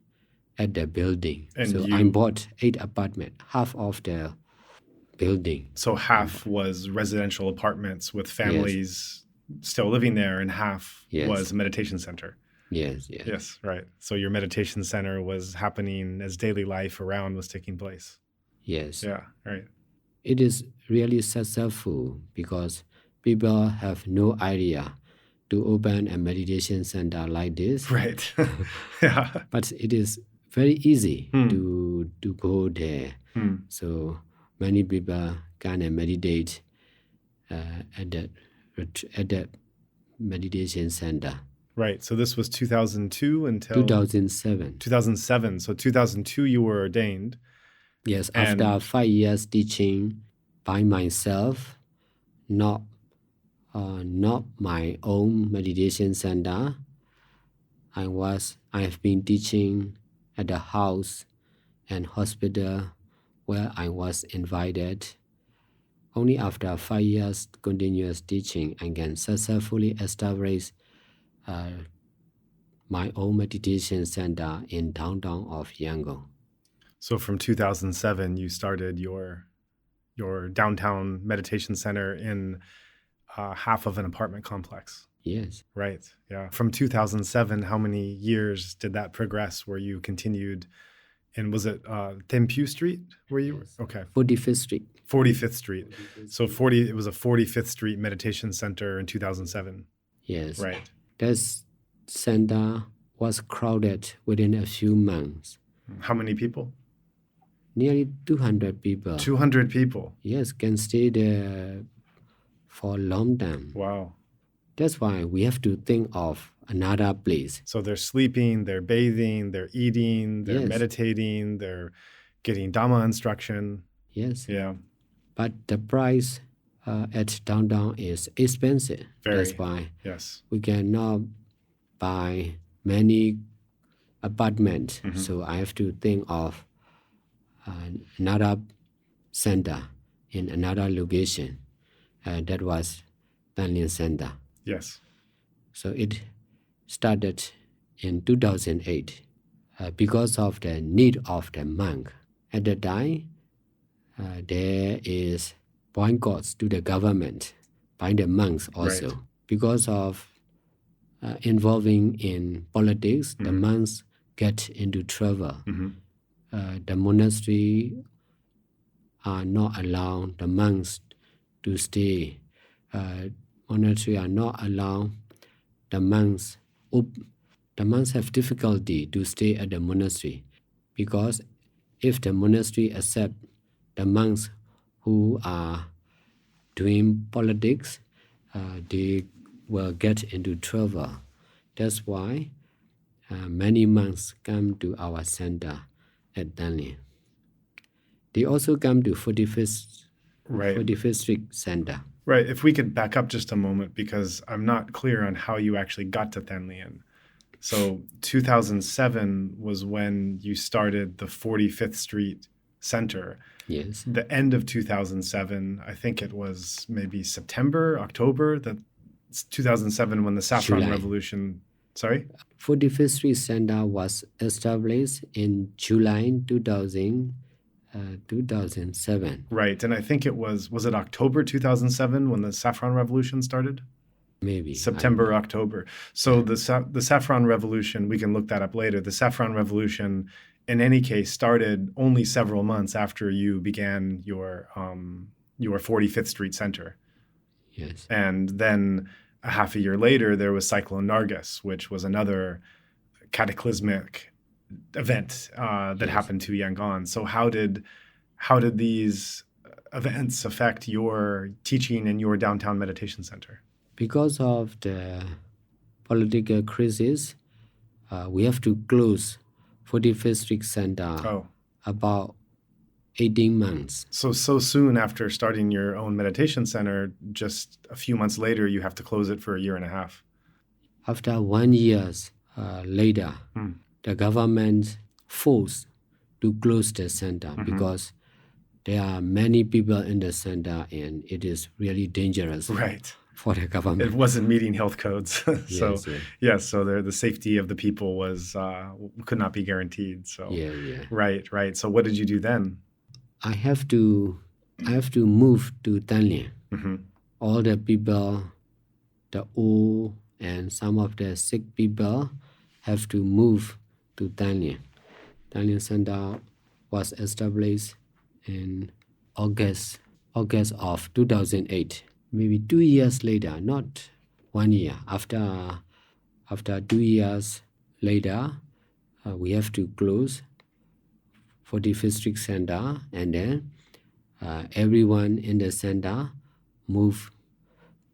at the building. And so I bought 8 apartments, half of the building. So half was residential apartments with families still living there, and half was a meditation center. Yes. Yes, right. So your meditation center was happening as daily life around was taking place. Yes. Yeah, right. It is really successful because people have no idea to open a meditation center like this. Right. Yeah. But it is very easy to go there. So many people can meditate at that meditation center. Right. So this was 2002 until 2007. 2007. So 2002 you were ordained. Yes, after 5 years teaching by myself, not my own meditation center. I have been teaching at the house and hospital where I was invited. Only after 5 years continuous teaching, I can successfully establish my own meditation center in downtown of Yangon. So from 2007, you started your downtown meditation center in half of an apartment complex. Yes. Right. Yeah. From 2007, how many years did that progress where you continued? And was it Thae Street where you were? Okay. 45th Street. 45th Street. So it was a 45th Street meditation center in 2007. Yes. Right. That center was crowded within a few months. How many people? Nearly 200 people. 200 people. Yes, can stay there for a long time. Wow. That's why we have to think of another place. So they're sleeping, they're bathing, they're eating, they're meditating, they're getting Dhamma instruction. Yes. Yeah. But the price at downtown is expensive. Very. That's why Yes. we cannot buy many apartments. So I have to think of another center in another location. That was Tanlin Center. Yes. So it started in 2008 because of the need of the monk. At the time, there is boycotts to the government by the monks also. Right. Because of involving in politics, the monks get into trouble. The monastery are not allowed the monks to stay. Monastery are not allowed the monks. The monks have difficulty to stay at the monastery because if the monastery accept the monks who are doing politics, they will get into trouble. That's why many monks come to our center at Danley. They also come to 45th Street Center. Right. If we could back up just a moment, because I'm not clear on how you actually got to Than Lien. So 2007 was when you started the 45th Street Center. Yes. The end of 2007, I think it was maybe September, October, that It's 2007 when the Saffron July. Revolution. Sorry? 45th Street Center was established in July 2007. Right. And I think it was it October 2007 when the Saffron Revolution started? Maybe. September, October. So the Saffron Revolution, we can look that up later. The Saffron Revolution, in any case, started only several months after you began your 45th Street Center. Yes. And then a half a year later, there was Cyclone Nargis, which was another cataclysmic event that happened to Yangon. So how did these events affect your teaching in your downtown meditation center? Because of the political crisis, we have to close 45th Street Center about 18 months. So soon after starting your own meditation center, just a few months later, you have to close it for a year and a half. After 1 year later, the government forced to close the center because there are many people in the center and it is really dangerous. Right. For the government. It wasn't meeting health codes. So the safety of the people could not be guaranteed. So Right. So what did you do then? I have to move to Thae Ingu. All the people, the old and some of the sick people have to move to Thae Ingu. Thae Ingu Center was established in August of 2008. Maybe 2 years later, not 1 year. After 2 years later, we have to close 45th Street Center, and then everyone in the center move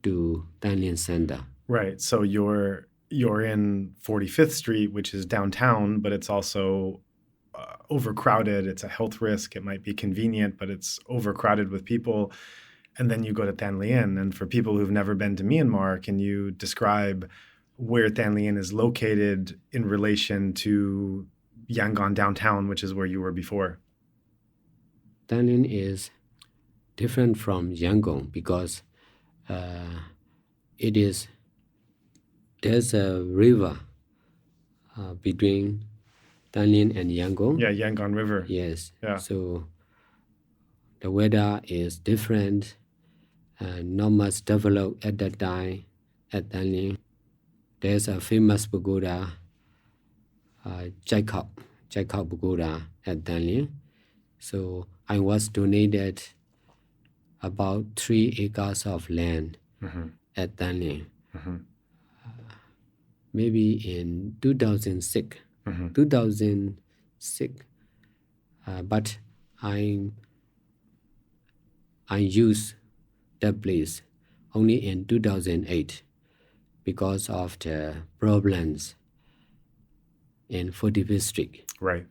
to Thae Ingu Center. Right. So you're in 45th Street, which is downtown, but it's also overcrowded. It's a health risk. It might be convenient, but it's overcrowded with people. And then you go to Thae Ingu. And for people who've never been to Myanmar, can you describe where Thae Ingu is located in relation to Yangon downtown, which is where you were before? Thae Ingu is different from Yangon because there's a river between Thae Ingu and Yangon. Yeah, Yangon River. Yes. Yeah. So the weather is different. Not much developed at that time at Thae Ingu. There's a famous pagoda, Jacob pagoda at Thae Ingu. So I was donated about 3 acres of land at Thae Ingu. Maybe in 2006. 2006. But I used that place only in 2008 because of the problems in 45th Street. Right.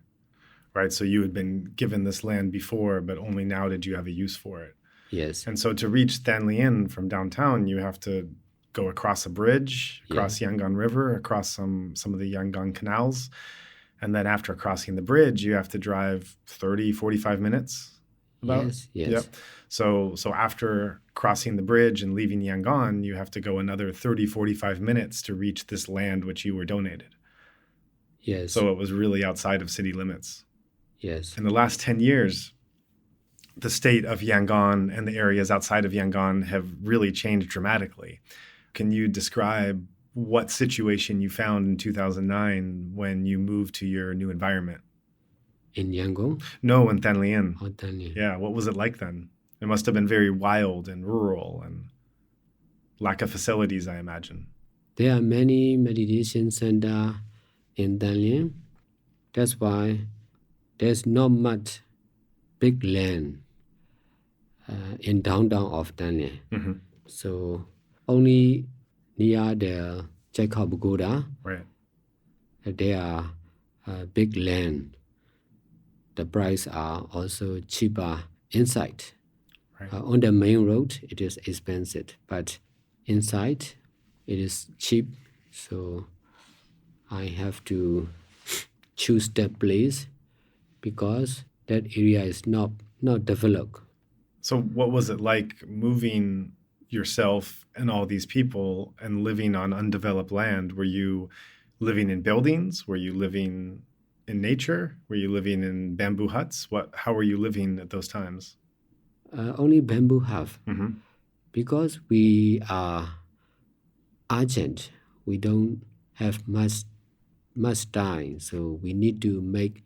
So you had been given this land before, but only now did you have a use for it. Yes. And so to reach Thae Ingu from downtown, you have to go across a bridge, across Yangon River, across some of the Yangon canals. And then after crossing the bridge, you have to drive 30, 45 minutes. Yes. Yep. So after crossing the bridge and leaving Yangon, you have to go another 30, 45 minutes to reach this land which you were donated. Yes. So it was really outside of city limits. Yes. In the last 10 years, the state of Yangon and the areas outside of Yangon have really changed dramatically. Can you describe what situation you found in 2009 when you moved to your new environment? In Yangon? No, in Thae Ingu. Oh, Thae Ingu. Yeah, what was it like then? It must have been very wild and rural and lack of facilities, I imagine. There are many meditation centers in Thae Ingu. That's why there's not much big land in downtown of Thae Ingu. So only near the Jacob Pagoda, there are big land. The price are also cheaper inside. On the main road, it is expensive, but inside, it is cheap. So I have to choose that place because that area is not developed. So what was it like moving yourself and all these people and living on undeveloped land? Were you living in buildings? Were you living in nature? Were you living in bamboo huts? How were you living at those times? Only bamboo hut. Mm-hmm. Because we are urgent, we don't have much time, so we need to make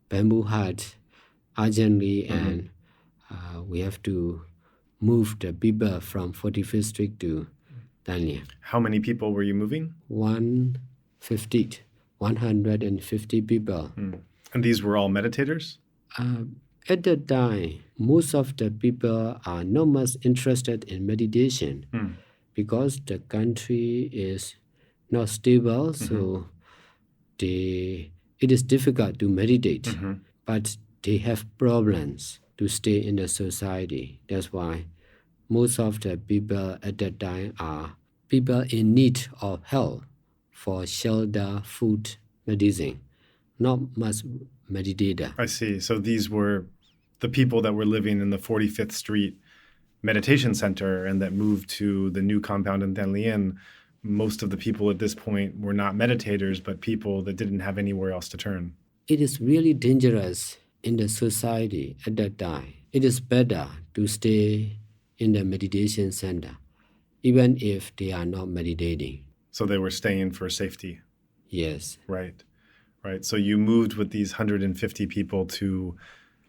bamboo hut urgently, and we have to move the people from 45th District to Dalian. How many people were you moving? 150 people. And these were all meditators? At that time, most of the people are not much interested in meditation because the country is not stable, so it is difficult to meditate. But they have problems to stay in the society. That's why most of the people at that time are people in need of help for shelter, food, medicine, not much meditator. I see. So these were the people that were living in the 45th Street Meditation Center and that moved to the new compound in Than Lien. Most of the people at this point were not meditators, but people that didn't have anywhere else to turn. It is really dangerous in the society at that time. It is better to stay in the meditation center, even if they are not meditating. So they were staying for safety. Yes. Right. So you moved with these 150 people to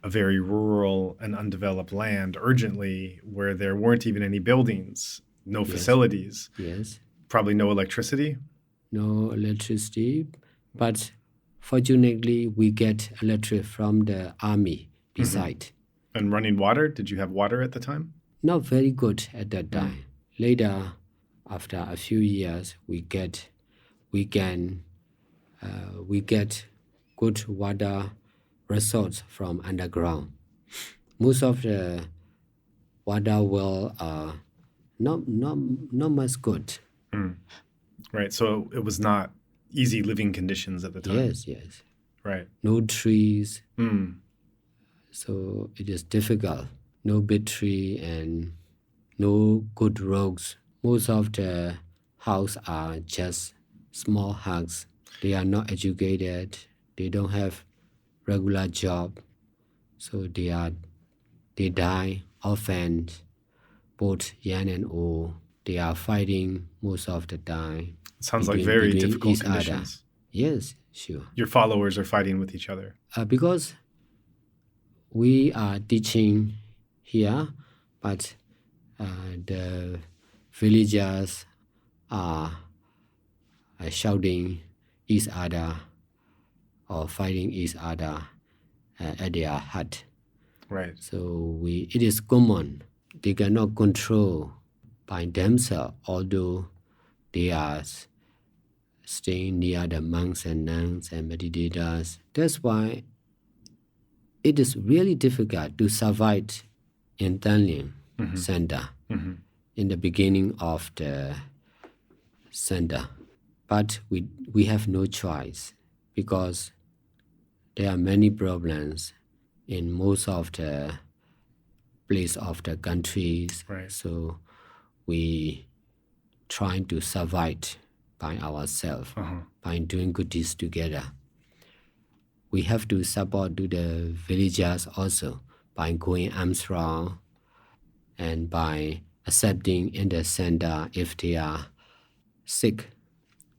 a very rural and undeveloped land urgently where there weren't even any buildings, no facilities. Yes. Probably no electricity? No electricity, but fortunately we get electric from the army beside. And running water? Did you have water at the time? Not very good at that time. Later, after a few years, we get good water resource from underground. Most of the water well are not much good. Right. So it was not easy living conditions at the time. Yes. Right. No trees. So it is difficult. No big tree and no good roads. Most of the houses are just small huts. They are not educated. They don't have regular job. So they die often. Both young and old. They are fighting most of the time. It sounds like very difficult conditions. Other. Yes, sure. Your followers are fighting with each other. Because we are teaching here, but the villagers are shouting each other or fighting each other at their hut. Right. So it is common. They cannot control by themselves, although they are staying near the monks and nuns and meditators. That's why it is really difficult to survive in Than Lien center in the beginning of the center. But we have no choice because there are many problems in most of the place of the countries. Right. So we trying to survive by ourselves, by doing good deeds together. We have to support to the villagers also by going arms round and by accepting in the center if they are sick,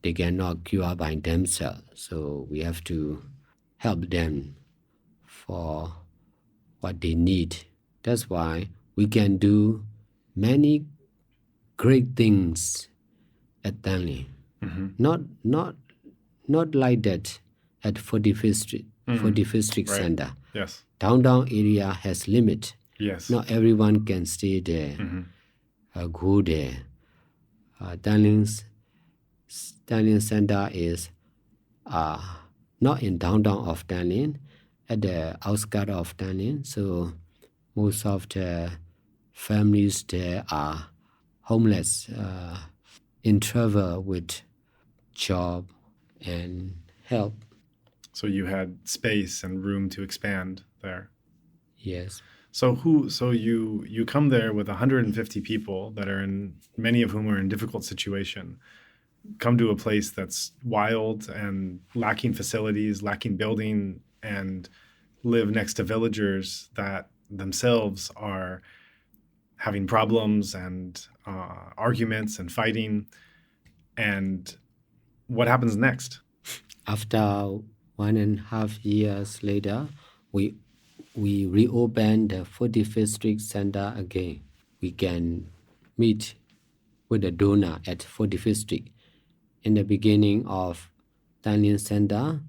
they cannot cure by themselves. So we have to help them for what they need. That's why we can do many great things at Than Lien. Not like that at 45th Street, 45th Street Center. Yes. Downtown area has limit. Yes. Not everyone can stay there, go there. Than Lien Center is not in downtown of Than Lien, at the outskirts of Than Lien. So most of the families there are homeless, in trouble with job and help. So you had space and room to expand there. Yes. So you come there with 150 people that are many of whom are in difficult situation, come to a place that's wild and lacking facilities, lacking building, and live next to villagers that themselves are having problems and arguments and fighting. And what happens next? After 1.5 years later, we reopened the 45th Street Center again. We can meet with the donor at 45th Street. In the beginning of Thae Ingu Center,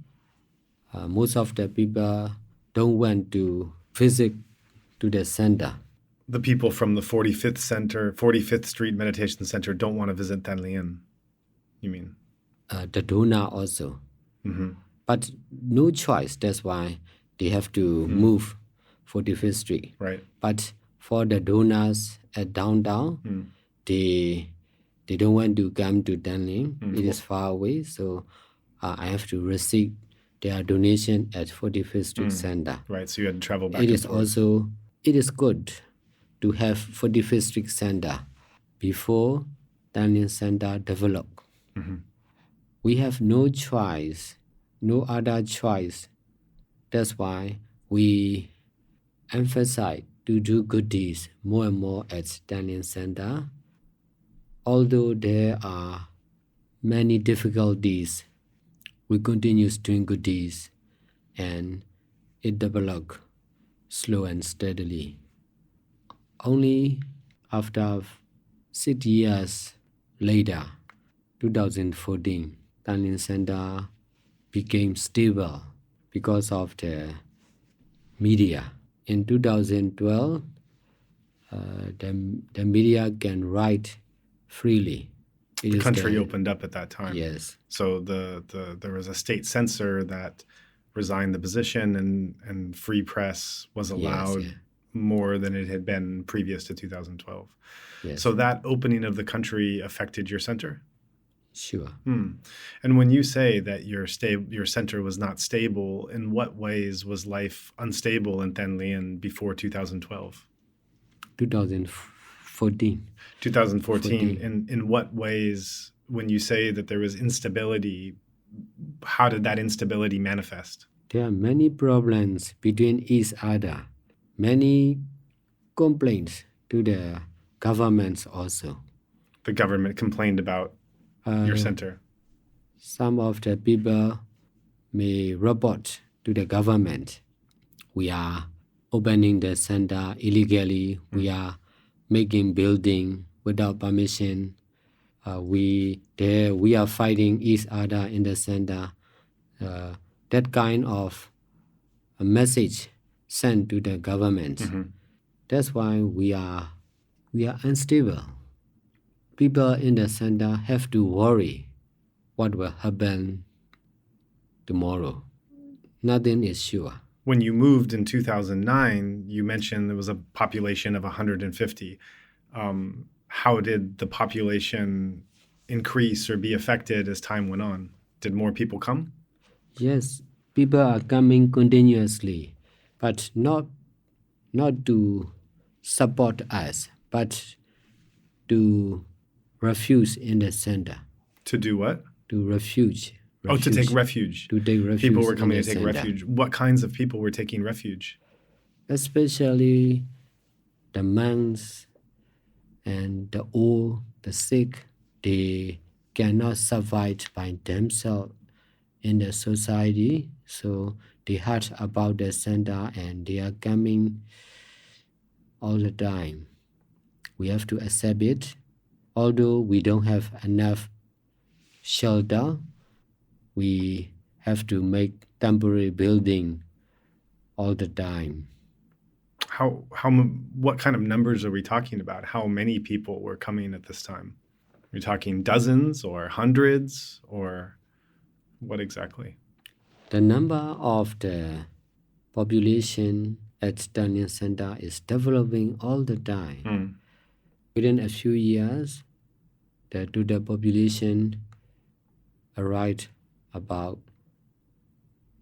most of the people don't want to visit to the center. The people from the 45th Street Meditation Center don't want to visit Thae Ingu, you mean? The donor also. Mm-hmm. But no choice. That's why they have to move 45th Street. Right. But for the donors at downtown, they don't want to come to Thae Ingu. It is far away, so I have to receive their donation at 45th Street Center. Right, so you had to travel back It and is forth. it is good to have 45th Street Center before Thae Ingu Center developed. Mm-hmm. We have no choice, no other choice. That's why we emphasize to do good deeds more and more at Thae Ingu Center. Although there are many difficulties, we continue doing good deeds and it develops slow and steadily. Only after 6 years later, 2014, Thae Ingu Center became stable because of the media. In 2012, the media can write freely. The country opened up at that time. Yes. So there was a state censor that resigned the position, and free press was allowed more than it had been previous to 2012. Yes. So that opening of the country affected your center? Sure. And when you say that your center was not stable, in what ways was life unstable in Thae Ingu before 2012? 2014. 2014. In what ways, when you say that there was instability, how did that instability manifest? There are many problems between each other, many complaints to the governments also. The government complained about your center. Some of the people may report to the government. We are opening the center illegally. We are making building without permission. We are fighting each other in the center. That kind of a message sent to the government. That's why we are unstable. People in the center have to worry what will happen tomorrow. Nothing is sure. When you moved in 2009, you mentioned there was a population of 150. How did the population increase or be affected as time went on? Did more people come? Yes, people are coming continuously, but not to support us, but to refuge in the center. To do what? To refuge. Oh, to take refuge. To take refuge. People were coming to take center. refuge. What kinds of people were taking refuge? Especially the monks and the old, the sick. They cannot survive by themselves in the society, so they heard about the center and they are coming all the time. We have to accept it. Although we don't have enough shelter, we have to make temporary building all the time. What kind of numbers are we talking about? How many people were coming at this time? Are we talking dozens or hundreds, or what exactly? The number of the population at Thae Ingu Center is developing all the time. Within a few years, the total population arrived about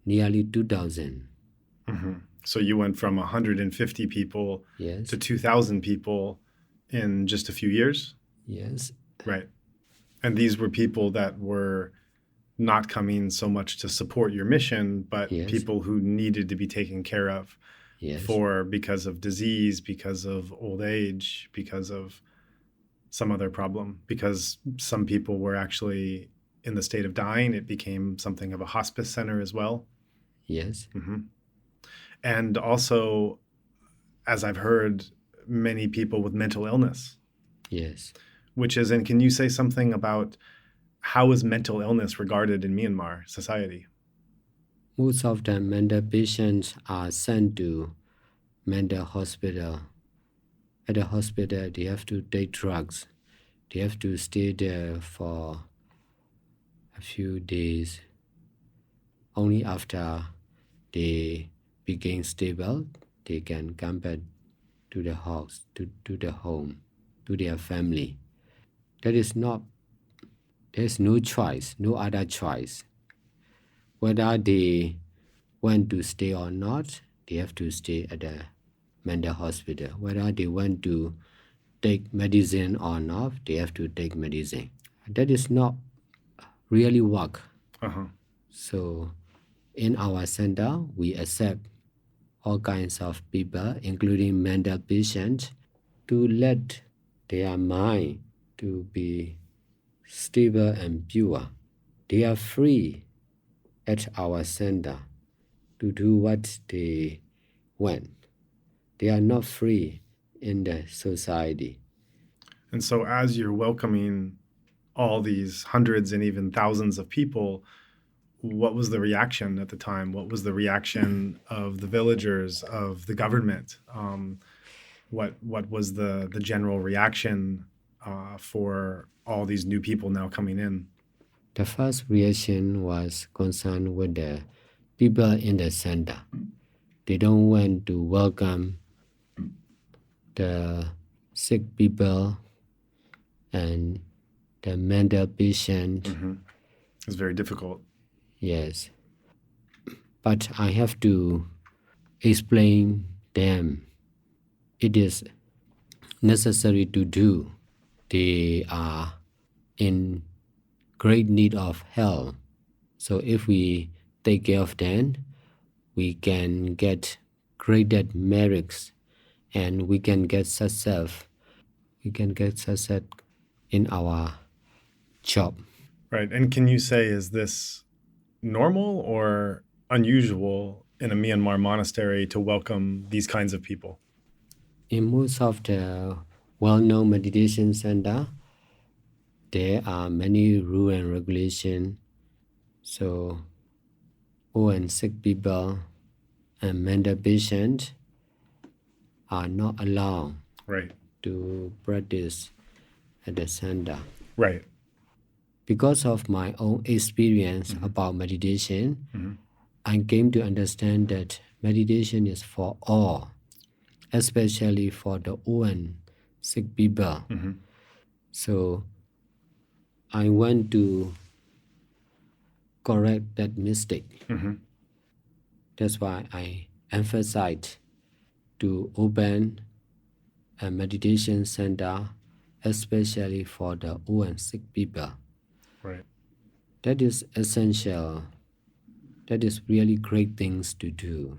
nearly 2,000. So you went from 150 people Yes. to 2,000 people in just a few years? Yes. Right. And these were people that were not coming so much to support your mission, but Yes. people who needed to be taken care of Yes. because of disease, because of old age, because of some other problem, because some people were actually in the state of dying. It became something of a hospice center as well. Yes. Mm-hmm. And also, as I've heard, many people with mental illness. Yes. And can you say something about how is mental illness regarded in Myanmar society? Most of the mental patients are sent to mental hospital. At the hospital, they have to take drugs. They have to stay there for a few days. Only after they become stable, they can come back to the house, to the home, to their family. There's no choice, no other choice. Whether they want to stay or not, they have to stay at the mental hospital. Whether they want to take medicine or not, they have to take medicine. That is not really work. Uh-huh. So in our center, we accept all kinds of people, including mental patients, to let their mind to be stable and pure. They are free at our center to do what they want. They are not free in the society. And so as you're welcoming all these hundreds and even thousands of people, what was the reaction at the time? What was the reaction of the villagers, of the government? What was the general reaction for all these new people now coming in? The first reaction was concerned with the people in the center. They don't want to welcome the sick people and the mental patient. Mm-hmm. It's very difficult. Yes. But I have to explain them. It is necessary to do. They are in great need of help. So if we take care of them, we can get greater merits and we can get success. We can get success in our job. Right. And can you say, is this normal or unusual in a Myanmar monastery to welcome these kinds of people? In most of the well-known meditation center, there are many rules and regulations. So old and sick people and mental patients are not allowed Right. to practice at the center. Right. Because of my own experience about meditation, I came to understand that meditation is for all, especially for the old and sick people. So I want to correct that mistake. That's why I emphasize to open a meditation center, especially for the old and sick people. Right. That is essential. That is really great things to do.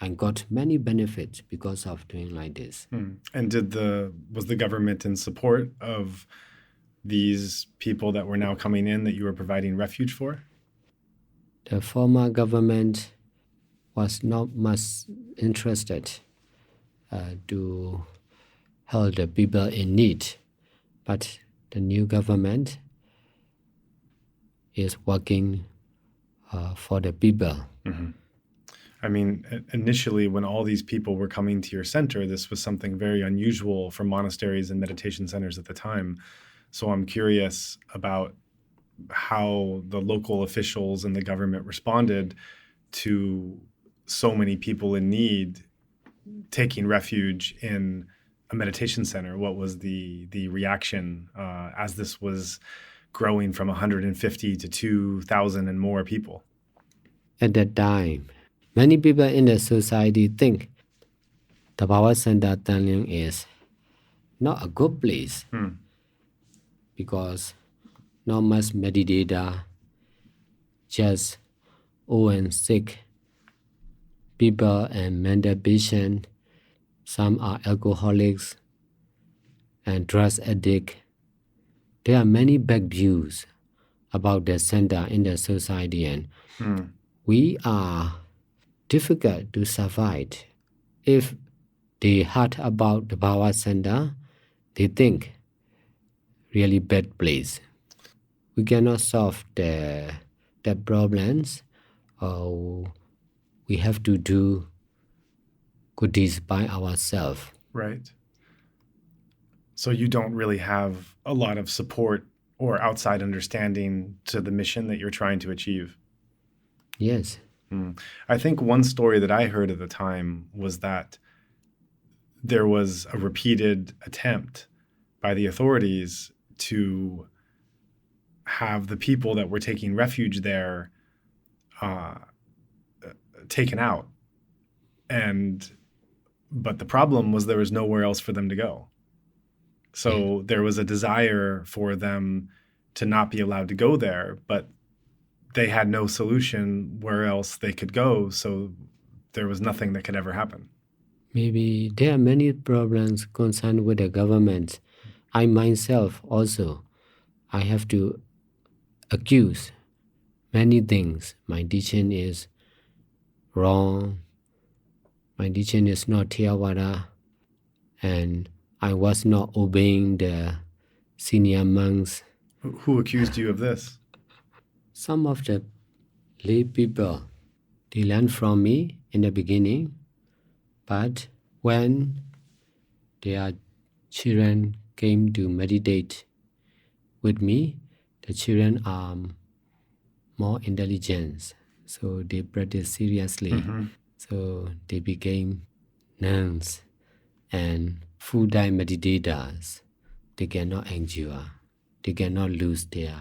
I got many benefits because of doing like this. And was the government in support of these people that were now coming in that you were providing refuge for? The former government was not much interested to help the people in need, but the new government is working for the people. I mean, initially, when all these people were coming to your center, this was something very unusual for monasteries and meditation centers at the time. So I'm curious about how the local officials and the government responded to so many people in need taking refuge in a meditation center. What was the reaction as this was growing from 150 to 2,000 and more people? At that time, Many people in the society think the Power Center Tanling is not a good place because not much meditator, just old and sick people and mental patients. Some are alcoholics and drug addicts. There are many bad views about the center in the society, and we are difficult to survive. If they heard about the Power Center, they think really bad place. We cannot solve the problems. We have to do good deeds by ourselves. Right. So you don't really have a lot of support or outside understanding to the mission that you're trying to achieve. Yes. I think one story that I heard at the time was that there was a repeated attempt by the authorities to have the people that were taking refuge there taken out. But the problem was there was nowhere else for them to go. So there was a desire for them to not be allowed to go there, but they had no solution where else they could go. So there was nothing that could ever happen. Maybe there are many problems concerned with the government. I myself also, I have to accuse many things. My teaching is wrong. My teaching is not Theravada. And I was not obeying the senior monks. Who accused you of this? Some of the lay people, they learned from me in the beginning, but when their children came to meditate with me, the children are more intelligent, so they practice seriously. So they became nuns and full-time meditators. They cannot endure. They cannot lose their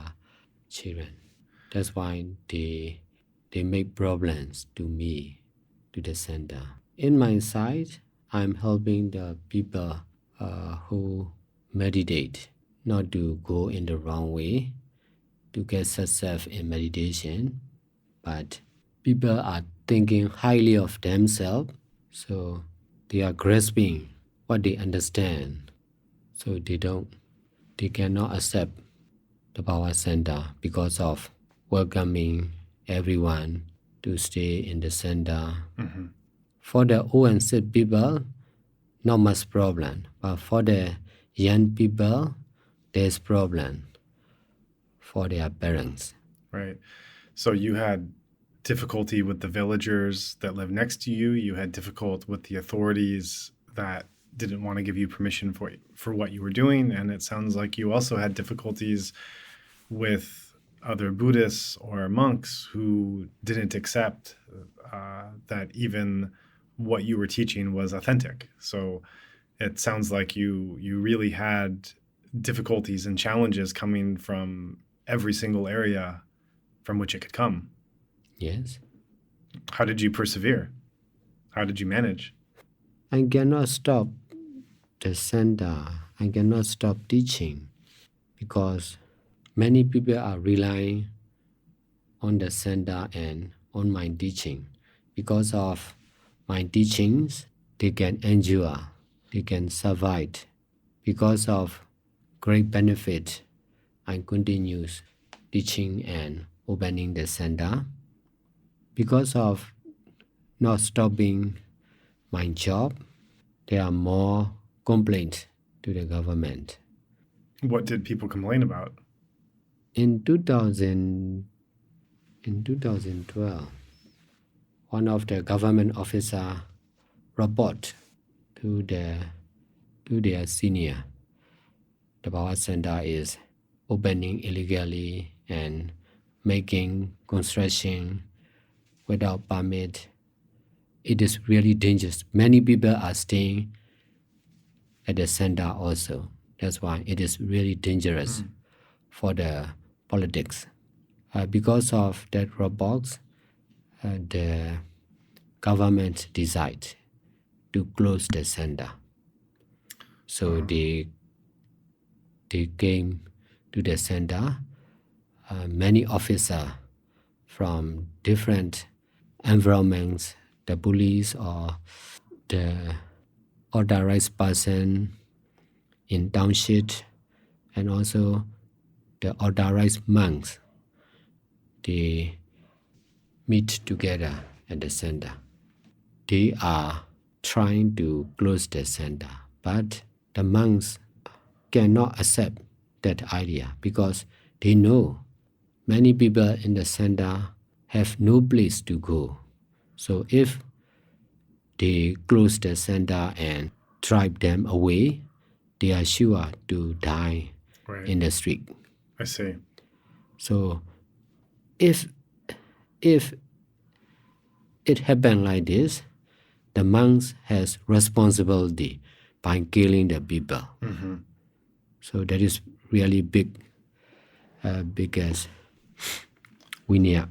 children. That's why they make problems to me, to the center. In my side, I'm helping the people who meditate not to go in the wrong way, to get success in meditation, but people are thinking highly of themselves, so they are grasping what they understand, so they cannot accept the Power Center because of welcoming everyone to stay in the center. For the old and sick people, not much problem, but for the young people, there's problem for their parents. Right. So you had difficulty with the villagers that live next to you. You had difficulty with the authorities that didn't want to give you permission for what you were doing. And it sounds like you also had difficulties with other Buddhists or monks who didn't accept that even what you were teaching was authentic. So it sounds like you really had difficulties and challenges coming from every single area from which it could come. Yes. How did you persevere? How did you manage? I cannot stop the center. I cannot stop teaching because many people are relying on the center and on my teaching. Because of my teachings, they can endure, they can survive. Because of great benefit, I continue teaching and opening the center. Because of not stopping my job, there are more complaints to the government. What did people complain about? In 2012, one of the government officer report to their senior, the Power Center is opening illegally and making construction without permit. It is really dangerous. Many people are staying at the center also. That's why it is really dangerous for the politics. Because of that roadblocks, the government decide to close the center. So they came to the center. Many officers from different environments, the police or the authorized person in township, and also the authorized monks, they meet together at the center. They are trying to close the center, but the monks cannot accept that idea because they know many people in the center have no place to go. So if they close the center and drive them away, they are sure to die in the street. I see. So if it happened like this, the monks has responsibility by killing the people. So that is really big as Winia.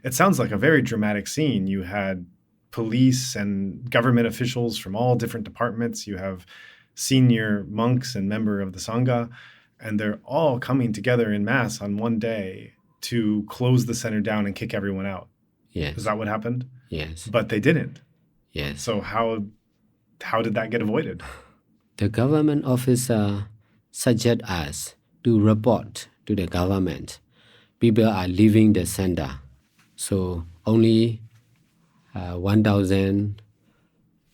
It sounds like a very dramatic scene. You had police and government officials from all different departments. You have senior monks and member of the Sangha, and they're all coming together in mass on one day to close the center down and kick everyone out. Yes. Is that what happened? Yes. But they didn't. Yes. So how did that get avoided? The government officer suggest us to report to the government. People are leaving the center. So only 1,000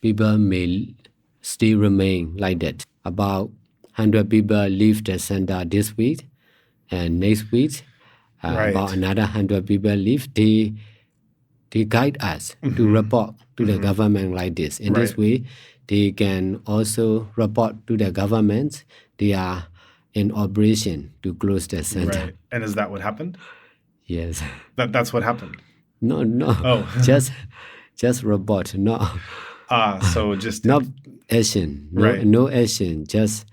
people may still remain like that. About 100 people leave the center this week, and next week about another 100 people leave. They guide us to report to the government like this. In this way, they can also report to the government they are in operation to close the center. Right. And is that what happened? Yes. That's what happened? No. Oh. just report. No. So just... Not action. No action. Just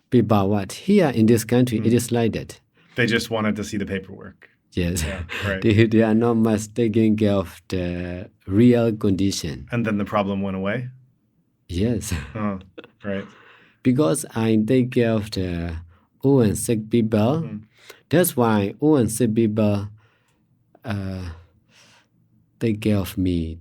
people what? Here in this country, it is like that. They just wanted to see the paperwork. Yes. Yeah, right. They are not much taking care of the real condition. And then the problem went away? Yes. Oh, right. Because I take care of the old and sick people. That's why old and sick people take care of me.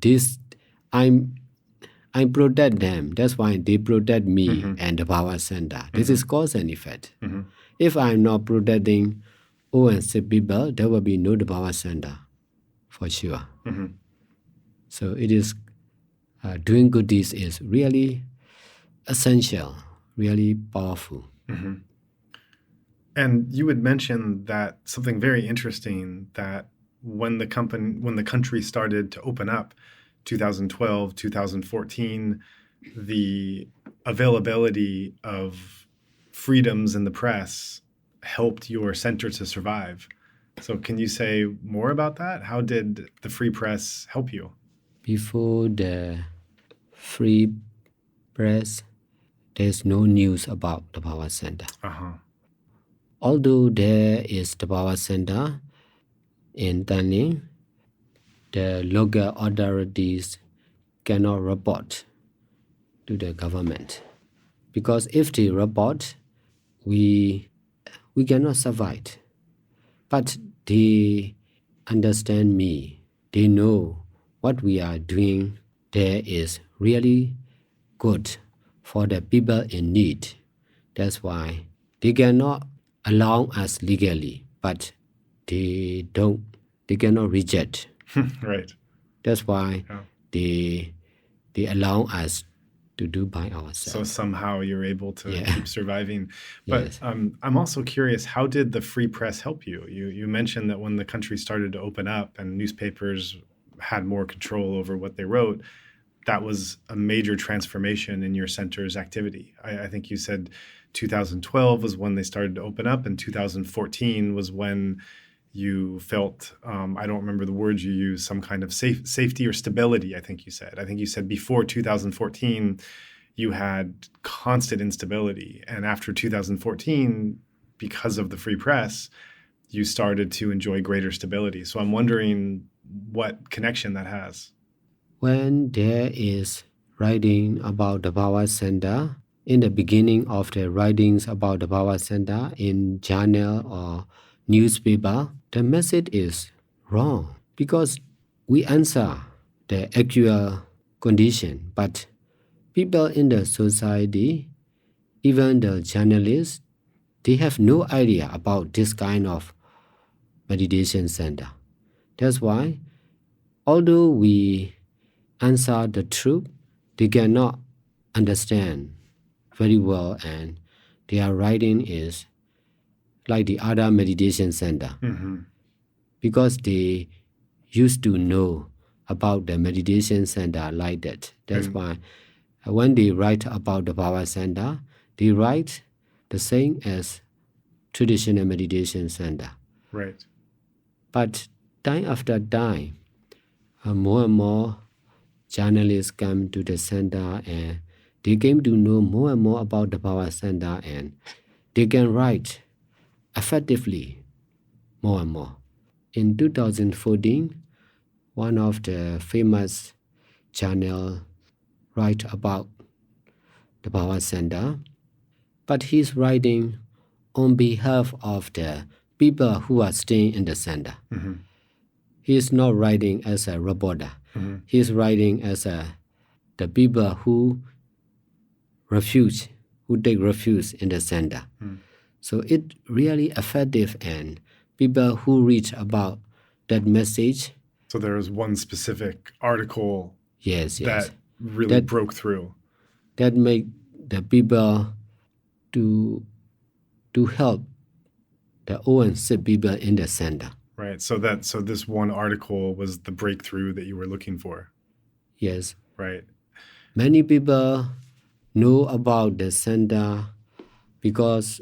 I protect them. That's why they protect me and the power center. This is cause and effect. If I'm not protecting old and sick people, there will be no power center, for sure. So it is doing good deeds is really essential, really powerful. And you had mentioned that something very interesting, that when the country started to open up, 2012, 2014, the availability of freedoms in the press helped your center to survive. So can you say more about that? How did the free press help you? Before the free press, there's no news about the power center. Although there is the power center in Tanning, the local authorities cannot report to the government. Because if they report, we cannot survive. But they understand me. They know what we are doing there is really good for the people in need. That's why they cannot allow us legally, but they cannot reject. Right. That's why they allow us to do by ourselves. So somehow you're able to keep surviving. But Yes. I'm also curious, how did the free press help you? You mentioned that when the country started to open up and newspapers had more control over what they wrote, that was a major transformation in your center's activity. I think you said 2012 was when they started to open up, and 2014 was when you felt, I don't remember the words you used, some kind of safety or stability, I think you said. I think you said before 2014, you had constant instability. And after 2014, because of the free press, you started to enjoy greater stability. So I'm wondering what connection that has. when there is writing about the power center, in the beginning of the writings about the power center in journal or newspaper, the message is wrong because we answer the actual condition, but people in the society, even the journalists, they have no idea about this kind of meditation center. That's why, although we answer the truth, they cannot understand very well, and their writing is like the other meditation center. Because they used to know about the meditation center like that. That's why when they write about the power center, they write the same as traditional meditation center. Right. But time after time, more and more journalists come to the center and they came to know more and more about the power center, and they can write effectively more and more. In 2014, one of the famous journal write about the power center, but he's writing on behalf of the people who are staying in the center. He's not writing as a reporter. He's writing as the people who take refuge in the center. So it really effective, and people who read about that message. So there was one specific article that really broke through. That make the people to help the old and sick people in the center. Right. So this one article was the breakthrough that you were looking for. Yes. Right. Many people know about the center because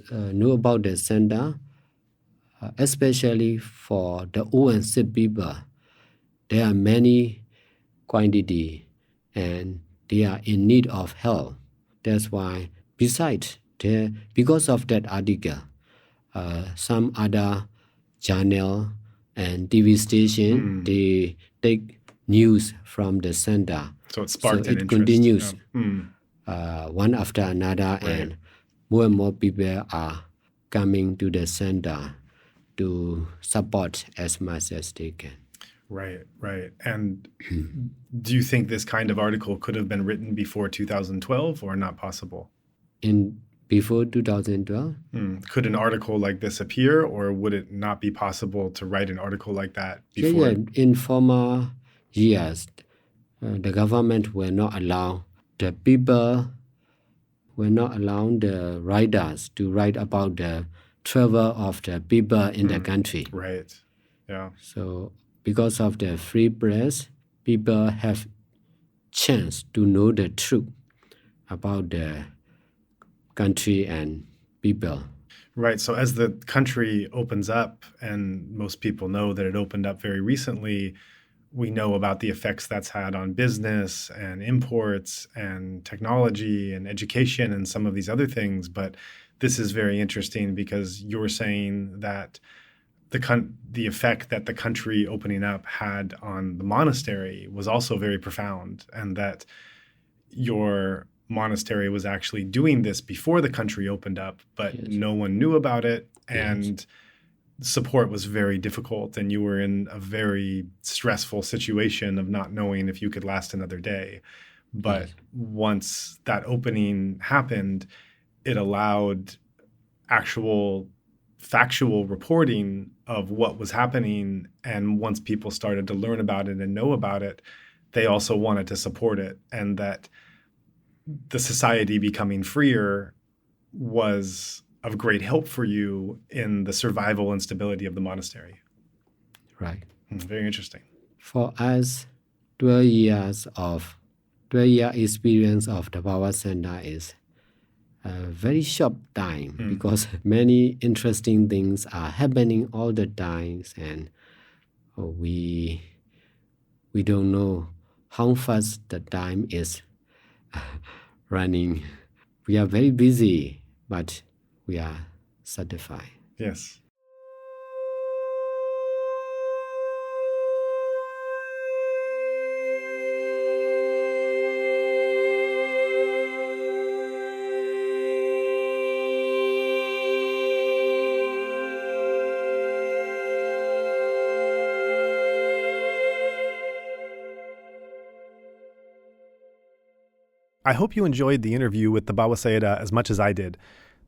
especially for the old and sick people, there are many quantity and they are in need of help. That's why, because of that article, some other channel and TV station, they take news from the center. So it sparked an interest. Continues one after another, and more people are coming to the center to support as much as they can. Right. And do you think this kind of article could have been written before 2012 or not possible? Before 2012? Could an article like this appear, or would it not be possible to write an article like that before? In former years, the government will not allow the writers to write about the travel of the people in the country. Right. Yeah. So because of the free press, people have chance to know the truth about the country and people. Right. So as the country opens up, and most people know that it opened up very recently, we know about the effects that's had on business and imports and technology and education and some of these other things. But this is very interesting because you're saying that the effect that the country opening up had on the monastery was also very profound, and that your monastery was actually doing this before the country opened up, but no one knew about it, and support was very difficult, and you were in a very stressful situation of not knowing if you could last another day. But once that opening happened, it allowed actual factual reporting of what was happening, and once people started to learn about it and know about it, they also wanted to support it, and that the society becoming freer was of great help for you in the survival and stability of the monastery. Right. Very interesting. For us, 12-year experience of the power center is a very short time because many interesting things are happening all the time, and we don't know how fast the time is running. We are very busy, but we are satisfied. Yes. I hope you enjoyed the interview with Thabarwa Sayadaw as much as I did.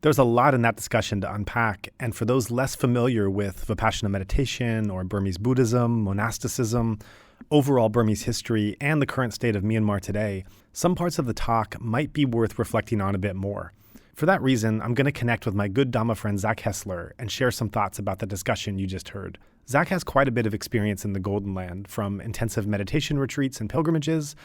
There's a lot in that discussion to unpack, and for those less familiar with Vipassana meditation or Burmese Buddhism, monasticism, overall Burmese history, and the current state of Myanmar today, some parts of the talk might be worth reflecting on a bit more. For that reason, I'm going to connect with my good Dhamma friend Zach Hessler and share some thoughts about the discussion you just heard. Zach has quite a bit of experience in the Golden Land, from intensive meditation retreats and pilgrimages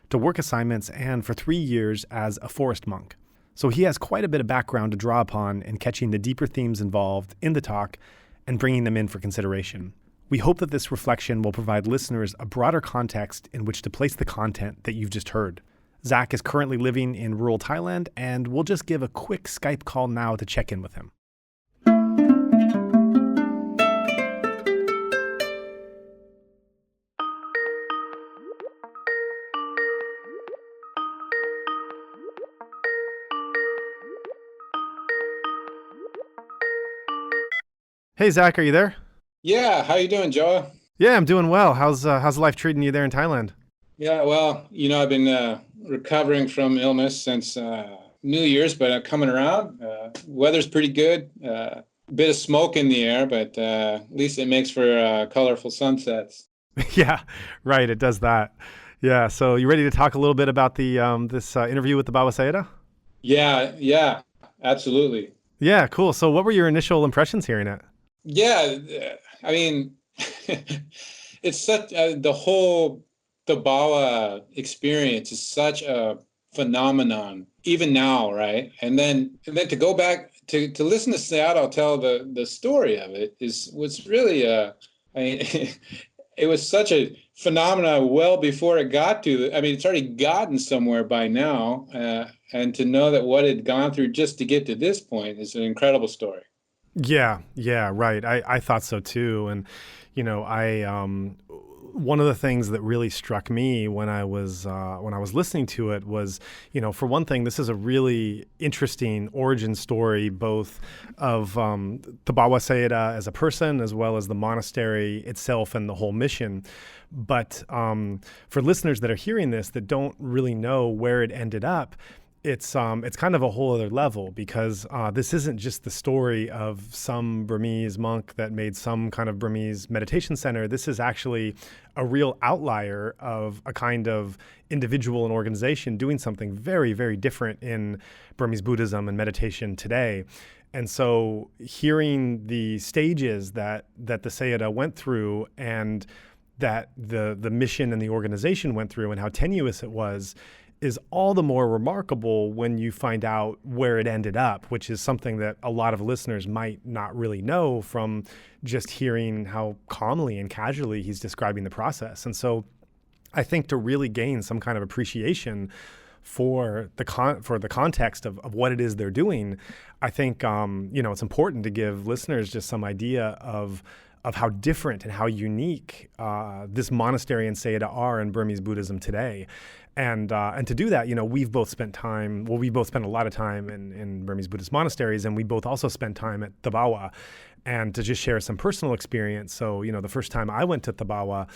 to work assignments, and for 3 years as a forest monk. So he has quite a bit of background to draw upon in catching the deeper themes involved in the talk and bringing them in for consideration. We hope that this reflection will provide listeners a broader context in which to place the content that you've just heard. Zach is currently living in rural Thailand, and we'll just give a quick Skype call now to check in with him. Hey, Zach, are you there? Yeah, how you doing, Joe? Yeah, I'm doing well. How's life treating you there in Thailand? Yeah, well, I've been recovering from illness since New Year's, but coming around. Weather's pretty good. Bit of smoke in the air, but at least it makes for colorful sunsets. Yeah, right. It does that. Yeah. So you ready to talk a little bit about the this interview with Thabarwa Sayadaw? Yeah, absolutely. Yeah, cool. So what were your initial impressions hearing it? Yeah, I mean, it's such the whole Thabarwa experience is such a phenomenon, even now, right? And then to go back to listen to Sayadaw tell the story of it was really it was such a phenomenon well before it got to it's already gotten somewhere by now, and to know that what it had gone through just to get to this point is an incredible story. Yeah, right. I thought so too. And, one of the things that really struck me when I was listening to it was, for one thing, this is a really interesting origin story, both of Thabarwa Sayadaw as a person, as well as the monastery itself and the whole mission. But for listeners that are hearing this that don't really know where it ended up, it's kind of a whole other level, because this isn't just the story of some Burmese monk that made some kind of Burmese meditation center. This is actually a real outlier of a kind of individual and organization doing something very, very different in Burmese Buddhism and meditation today. And so hearing the stages that the Sayadaw went through, and that the mission and the organization went through, and how tenuous it was, is all the more remarkable when you find out where it ended up, which is something that a lot of listeners might not really know from just hearing how calmly and casually he's describing the process. And so I think to really gain some kind of appreciation for the context of what it is they're doing, I think it's important to give listeners just some idea of how different and how unique this monastery and Sayadaw are in Burmese Buddhism today. And to do that, we've both spent a lot of time in Burmese Buddhist monasteries, and we both also spent time at Thabarwa. And to just share some personal experience, so, the first time I went to Thabarwa,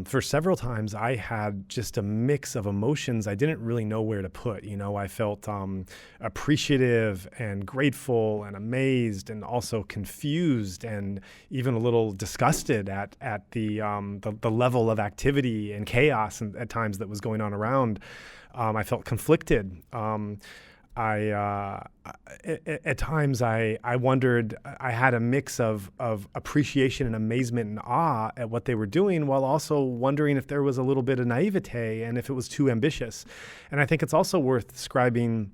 for several times I had just a mix of emotions I didn't really know where to put. I felt appreciative and grateful and amazed, and also confused and even a little disgusted at the level of activity and chaos and at times that was going on around. I felt conflicted. At times I wondered, I had a mix of appreciation and amazement and awe at what they were doing, while also wondering if there was a little bit of naivete and if it was too ambitious. And I think it's also worth describing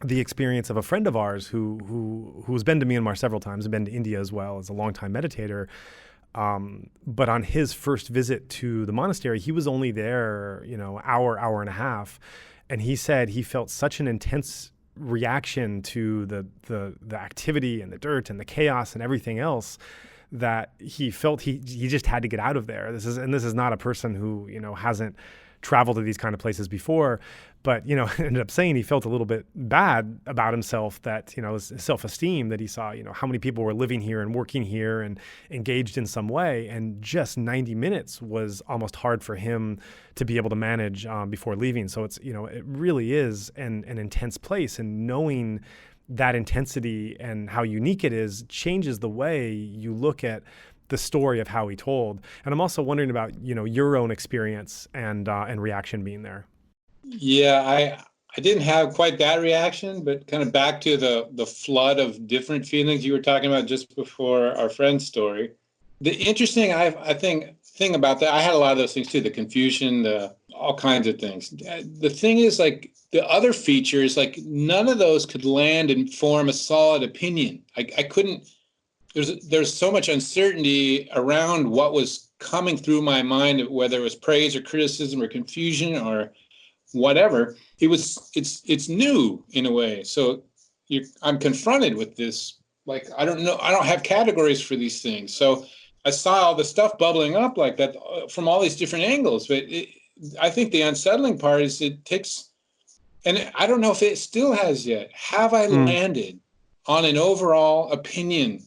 the experience of a friend of ours who's been to Myanmar several times and been to India as well, as a longtime meditator. But on his first visit to the monastery, he was only there, hour and a half. And he said he felt such an intense reaction to the activity and the dirt and the chaos and everything else that he felt he just had to get out of there. This is not a person who hasn't traveled to these kind of places before, but, you know, ended up saying he felt a little bit bad about himself, that, you know, his self-esteem, that he saw, you know, how many people were living here and working here and engaged in some way. And just 90 minutes was almost hard for him to be able to manage before leaving. So it's, you know, it really is an intense place, and knowing that intensity and how unique it is changes the way you look at the story of how he told. And I'm also wondering about, you know, your own experience and reaction being there. Yeah, I didn't have quite that reaction, but kind of back to the flood of different feelings you were talking about just before our friend's story. The interesting, I think, thing about that, I had a lot of those things too, the confusion, all kinds of things. The thing is, like, the other features, like, none of those could land and form a solid opinion. I couldn't, there's so much uncertainty around what was coming through my mind, whether it was praise or criticism or confusion or whatever. It's new in a way. So I'm confronted with this, like, I don't know, I don't have categories for these things. So I saw all the stuff bubbling up like that from all these different angles. But I think the unsettling part is it takes, and I don't know if it still has yet, have I landed on an overall opinion?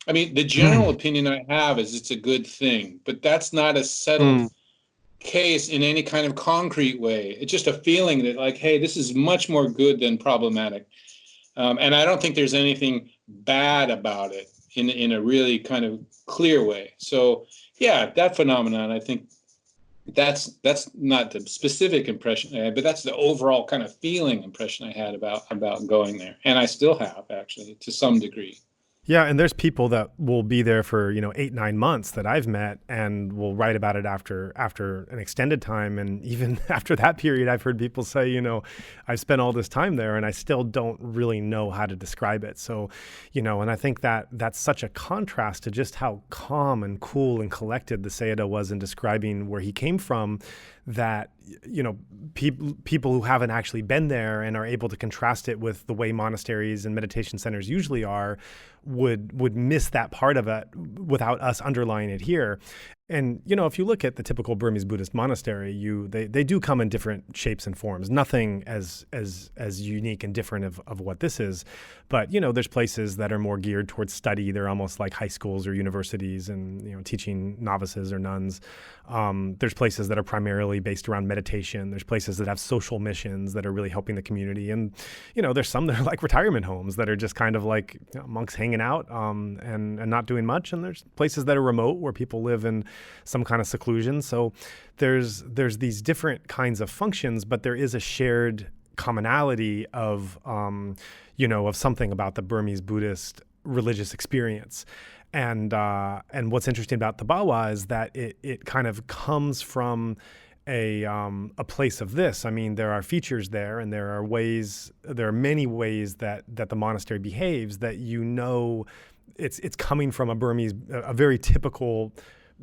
I mean, the general opinion I have is it's a good thing, but that's not a settled case in any kind of concrete way. It's just a feeling that, like, hey, this is much more good than problematic. And I don't think there's anything bad about it in a really kind of clear way. So yeah, that phenomenon, I think that's not the specific impression I had, but that's the overall kind of feeling impression I had about going there. And I still have, actually, to some degree. Yeah, and there's people that will be there for, you know, 8-9 months that I've met and will write about it after an extended time. And even after that period, I've heard people say, you know, I've spent all this time there and I still don't really know how to describe it. So, you know, and I think that that's such a contrast to just how calm and cool and collected the Sayadaw was in describing where he came from, that, you know, people who haven't actually been there and are able to contrast it with the way monasteries and meditation centers usually are would miss that part of it without us underlying it here. And, you know, if you look at the typical Burmese Buddhist monastery, they do come in different shapes and forms, nothing as unique and different of what this is. But, you know, there's places that are more geared towards study. They're almost like high schools or universities and, you know, teaching novices or nuns. There's places that are primarily based around meditation. There's places that have social missions that are really helping the community. And, you know, there's some that are like retirement homes that are just kind of like, you know, monks hanging out and not doing much. And there's places that are remote where people live in some kind of seclusion. So there's these different kinds of functions, but there is a shared commonality of, you know, of something about the Burmese Buddhist religious experience. And what's interesting about Thabarwa is that it kind of comes from a place of this. I mean, there are features there, and there are many ways that the monastery behaves that, you know, it's coming from a very typical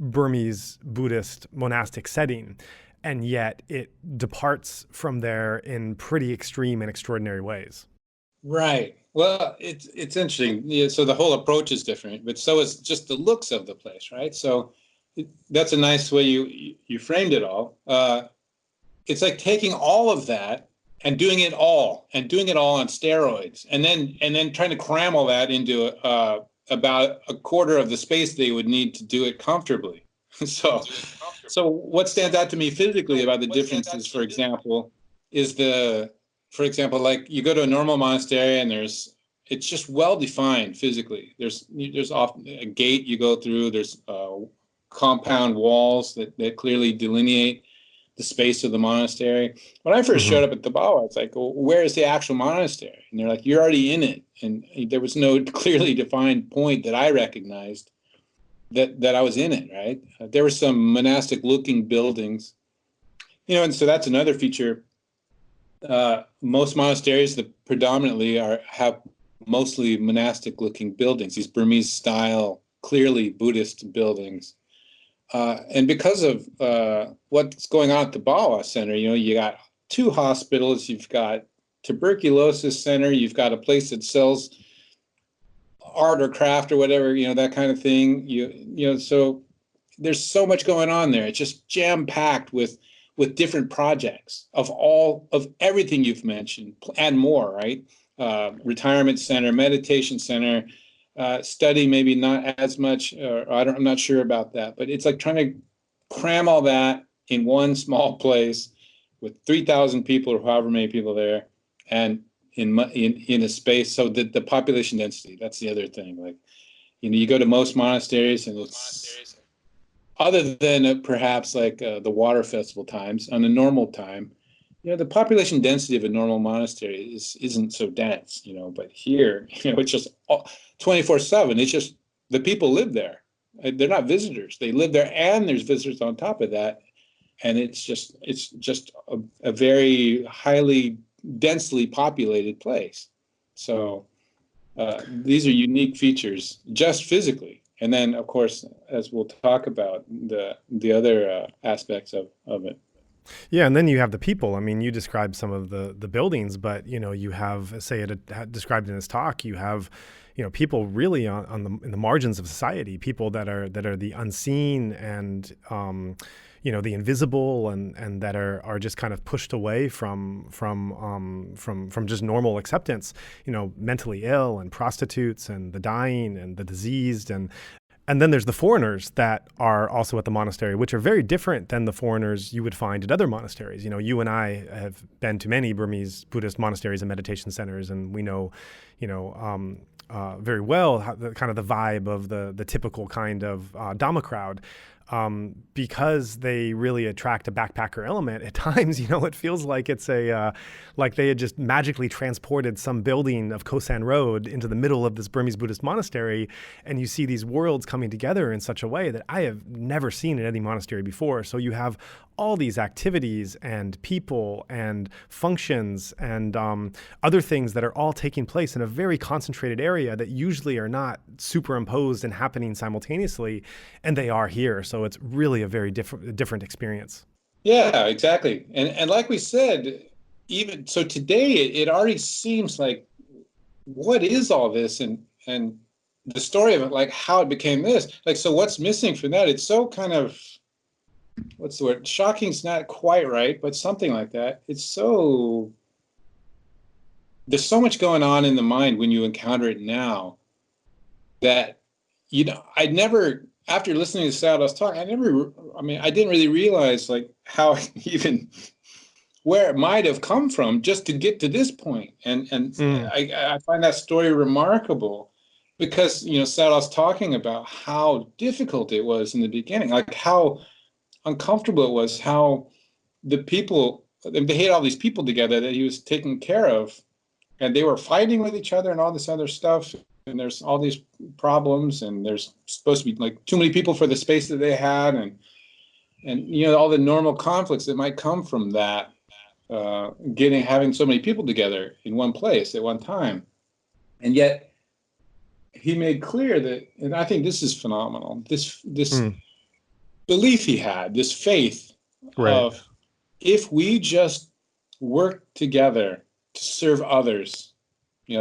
Burmese Buddhist monastic setting, and yet it departs from there in pretty extreme and extraordinary ways. Right. Well, it's interesting. Yeah, so the whole approach is different, but so is just the looks of the place, right? So that's a nice way you framed it all. It's like taking all of that and doing it all on steroids, and then trying to cram all that into about a quarter of the space they would need to do it comfortably. So what stands out to me physically about the differences, for example, is like you go to a normal monastery and it's just well defined physically. There's often a gate you go through. There's compound walls that clearly delineate the space of the monastery. When I first showed up at Thabarwa, it's like, well, where is the actual monastery? And they're like, you're already in it. And there was no clearly defined point that I recognized that I was in it, right? There were some monastic looking buildings, you know, and so that's another feature. Most monasteries that predominantly have mostly monastic looking buildings, these Burmese style, clearly Buddhist buildings. And because of what's going on at the Thabarwa Center, you know, you got 2 hospitals, you've got tuberculosis center, you've got a place that sells art or craft or whatever, you know, that kind of thing. You know, so there's so much going on there. It's just jam packed with with different projects of everything you've mentioned and more, right? Retirement center, meditation center, study, maybe not as much, I'm not sure about that, but it's like trying to cram all that in one small place with 3,000 people or however many people there, and in a space, so that the population density, that's the other thing. Like, you go to most monasteries and it's, other than perhaps like the water festival times, on a normal time, the population density of a normal monastery isn't so dense, but here, it's just 24/7. It's just the people live there. They're not visitors. They live there, and there's visitors on top of that. And it's just a very highly densely populated place. So these are unique features just physically. And then, of course, as we'll talk about, the other aspects of it. Yeah, and then you have the people. I mean, you described some of the buildings, but you have, as Sayadaw had described in his talk, you have people really in the margins of society, people that are the unseen and the invisible, and that are just kind of pushed away from just normal acceptance. Mentally ill and prostitutes and the dying and the diseased, and then there's the foreigners that are also at the monastery, which are very different than the foreigners you would find at other monasteries. You and I have been to many Burmese Buddhist monasteries and meditation centers, and we know, very well how the kind of the vibe of the typical kind of Dhamma crowd. Because they really attract a backpacker element. At times, it feels like it's like they had just magically transported some building of Kosan Road into the middle of this Burmese Buddhist monastery, and you see these worlds coming together in such a way that I have never seen in any monastery before. So you have all these activities and people and functions and other things that are all taking place in a very concentrated area that usually are not superimposed and happening simultaneously, and they are here. So it's really a very different experience. Yeah, exactly. And like we said, even so today, it already seems like, what is all this? And the story of it, like how it became this, like, so what's missing from that? It's so kind of, what's the word? Shocking's not quite right, but something like that. There's so much going on in the mind when you encounter it now that, I'd never, after listening to Sayadaw's talk, I didn't really realize like how even where it might have come from just to get to this point. And I find that story remarkable because, Sayadaw's talking about how difficult it was in the beginning, like how uncomfortable it was, how the people, they had all these people together that he was taking care of, and they were fighting with each other and all this other stuff. And there's all these problems, and there's supposed to be like too many people for the space that they had, and all the normal conflicts that might come from that, having so many people together in one place at one time. And yet he made clear that, and I think this is phenomenal, this belief he had, this faith of, if we just work together to serve others,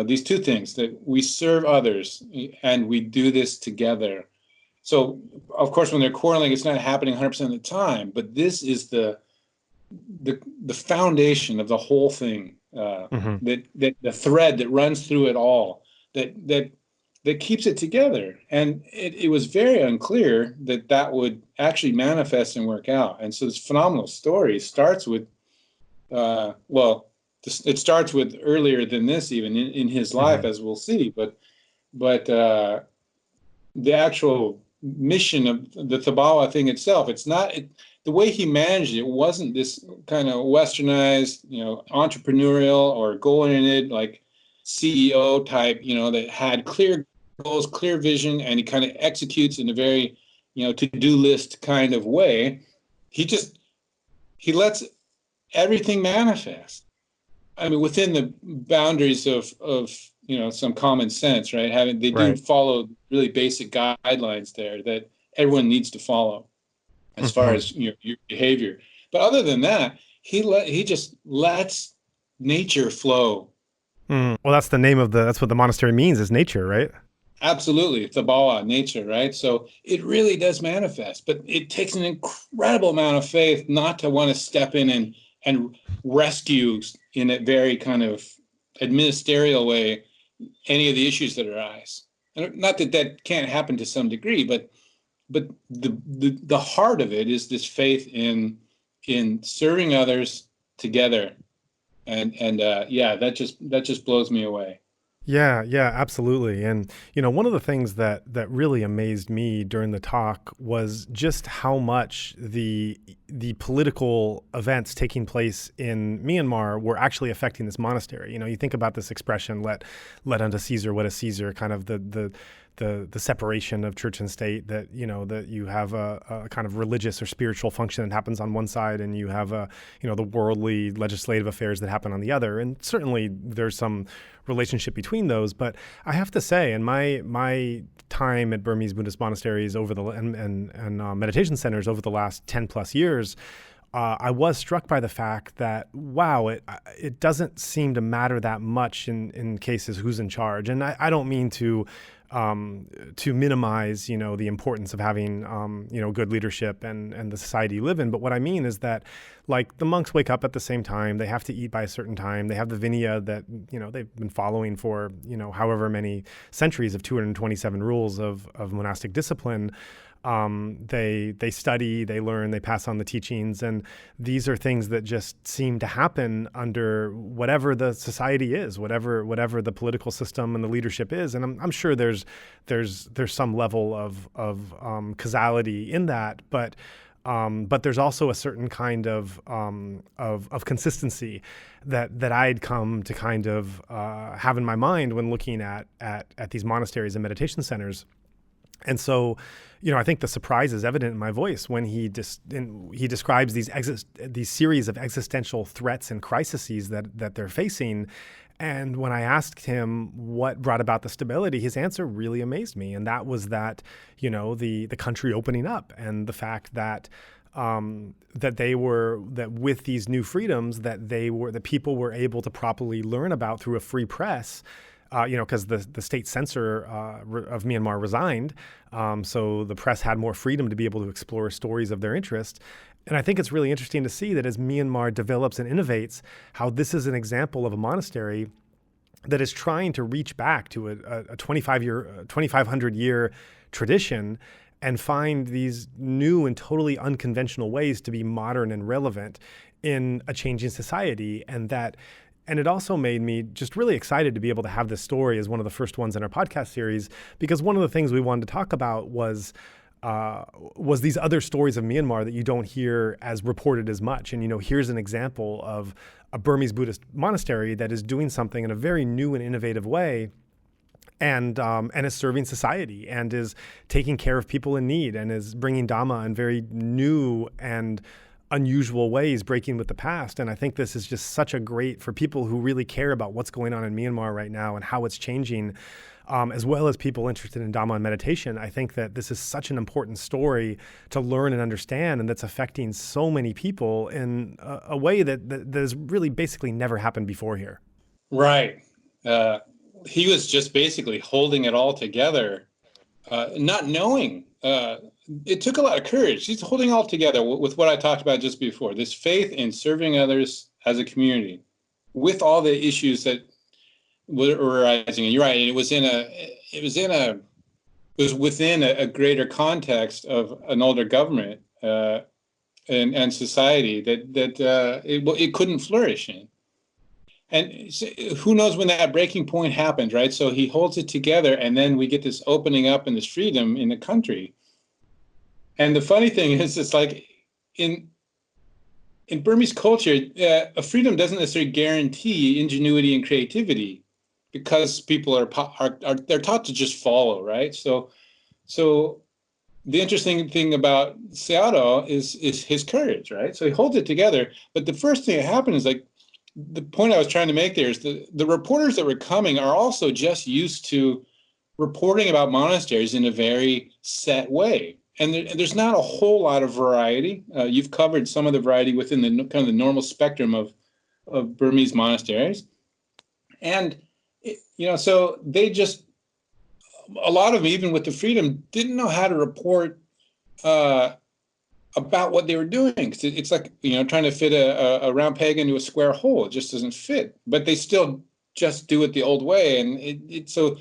these two things, that we serve others and we do this together. So, of course, when they're quarreling, it's not happening 100% of the time, but this is the foundation of the whole thing, that the thread that runs through it all, that keeps it together. And it was very unclear that would actually manifest and work out. And so this phenomenal story starts with, it starts with earlier than this, even in his life, as we'll see. But the actual mission of the Thabarwa thing itself, it's not the way he managed it wasn't this kind of westernized, entrepreneurial or goal-oriented, like CEO type, that had clear goals, clear vision, and he kind of executes in a very, to-do list kind of way. He lets everything manifest. I mean, within the boundaries of some common sense, right? They do follow really basic guidelines there that everyone needs to follow as far as your behavior. But other than that, he just lets nature flow. Well, that's the name of that's what the monastery means, is nature, right? Absolutely, Thabarwa, nature, right? So it really does manifest, but it takes an incredible amount of faith not to want to step in and rescue in a very kind of administerial way any of the issues that arise. And not that that can't happen to some degree, but the heart of it is this faith in serving others together, and yeah, that just blows me away. Yeah, yeah, absolutely. And one of the things that really amazed me during the talk was just how much the political events taking place in Myanmar were actually affecting this monastery. You think about this expression, let unto Caesar what is Caesar, kind of the separation of church and state, that that you have a kind of religious or spiritual function that happens on one side, and you have the worldly legislative affairs that happen on the other. And certainly there's some relationship between those, but I have to say, in my time at Burmese Buddhist monasteries and meditation centers over the last 10 plus years, I was struck by the fact that, wow, it doesn't seem to matter that much in cases who's in charge. And I don't mean to minimize, the importance of having, good leadership and the society you live in. But what I mean is that, like, the monks wake up at the same time. They have to eat by a certain time. They have the Vinaya that, they've been following for, however many centuries of 227 rules of monastic discipline. They study, they learn, they pass on the teachings, and these are things that just seem to happen under whatever the society is, whatever the political system and the leadership is. And I'm sure there's some level of causality in that, but there's also a certain kind of consistency that I'd come to kind of have in my mind when looking at these monasteries and meditation centers. And so, I think the surprise is evident in my voice when he describes these series of existential threats and crises that they're facing. And when I asked him what brought about the stability, his answer really amazed me. And that was that, the country opening up, and the fact that that with these new freedoms that people were able to properly learn about through a free press. Because the state censor of Myanmar resigned, so the press had more freedom to be able to explore stories of their interest. And I think it's really interesting to see that as Myanmar develops and innovates, how this is an example of a monastery that is trying to reach back to a 2,500 year tradition and find these new and totally unconventional ways to be modern and relevant in a changing society. And it also made me just really excited to be able to have this story as one of the first ones in our podcast series, because one of the things we wanted to talk about was these other stories of Myanmar that you don't hear as reported as much. And, here's an example of a Burmese Buddhist monastery that is doing something in a very new and innovative way, and is serving society, and is taking care of people in need, and is bringing Dhamma in very new and unusual ways, breaking with the past. And I think this is just such a great, for people who really care about what's going on in Myanmar right now and how it's changing, as well as people interested in Dhamma and meditation. I think that this is such an important story to learn and understand, and that's affecting so many people in a way that has really basically never happened before here. Right. He was just basically holding it all together, not knowing. It took a lot of courage. He's holding all together with what I talked about just before, this faith in serving others as a community with all the issues that were arising. And you're right, it was within a greater context of an older government and society that it couldn't flourish in. And who knows when that breaking point happens, right? So he holds it together, and then we get this opening up and this freedom in the country. And the funny thing is, it's like in Burmese culture, a freedom doesn't necessarily guarantee ingenuity and creativity, because people they're taught to just follow, right? So the interesting thing about Sayadaw is his courage, right? So he holds it together. But the first thing that happened is, like, the point I was trying to make there is the reporters that were coming are also just used to reporting about monasteries in a very set way. And there's not a whole lot of variety. You've covered some of the variety within the kind of the normal spectrum of Burmese monasteries. And, so they just a lot of them, even with the freedom, didn't know how to report about what they were doing. It's like, trying to fit a round peg into a square hole. It just doesn't fit. But they still just do it the old way, and so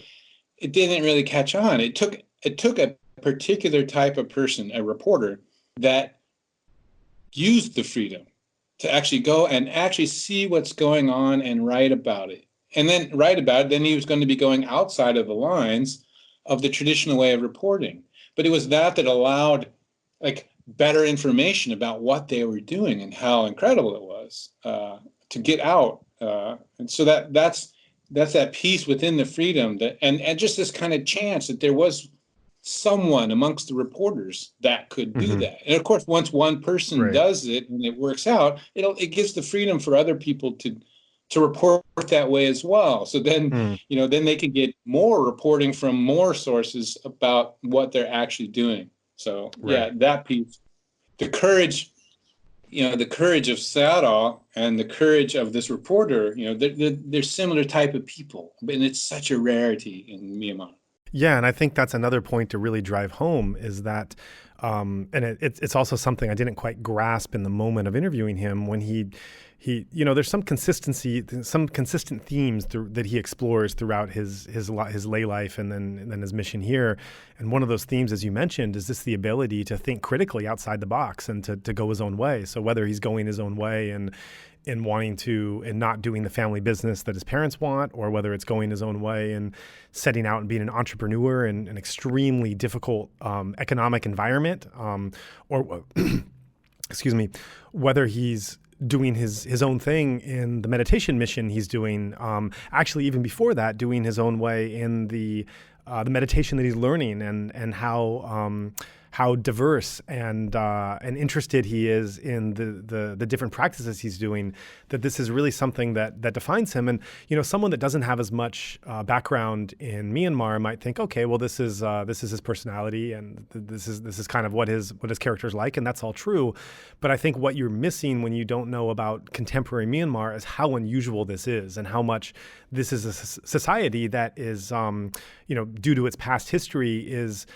it didn't really catch on. It took a particular type of person, a reporter, that used the freedom to actually go and actually see what's going on and write about it. And then write about it, then he was going to be going outside of the lines of the traditional way of reporting. But it was that allowed like better information about what they were doing and how incredible it was to get out. And so that's that piece within the freedom that, and just this kind of chance that there was someone amongst the reporters that could do that. And of course, once one person does it and it works out, it gives the freedom for other people to report that way as well. So then, then they can get more reporting from more sources about what they're actually doing. So yeah, that piece, the courage, the courage of Sayadaw and the courage of this reporter, they're similar type of people, and it's such a rarity in Myanmar. Yeah, and I think that's another point to really drive home is that, and it's also something I didn't quite grasp in the moment of interviewing him when he there's some consistency, some consistent themes that he explores throughout his lay life and then his mission here. And one of those themes, as you mentioned, is this the ability to think critically outside the box and to go his own way. So whether he's going his own way and wanting to and not doing the family business that his parents want, or whether it's going his own way and setting out and being an entrepreneur in an extremely difficult economic environment, or excuse me, whether he's doing his own thing in the meditation mission he's doing, actually even before that, doing his own way in the meditation that he's learning, and how diverse and interested he is in the different practices he's doing, that this is really something that defines him. And someone that doesn't have as much background in Myanmar might think, okay, well, this is his personality, and this is kind of what his character's like, and that's all true. But I think what you're missing when you don't know about contemporary Myanmar is how unusual this is, and how much this is a society that is, due to its past history, is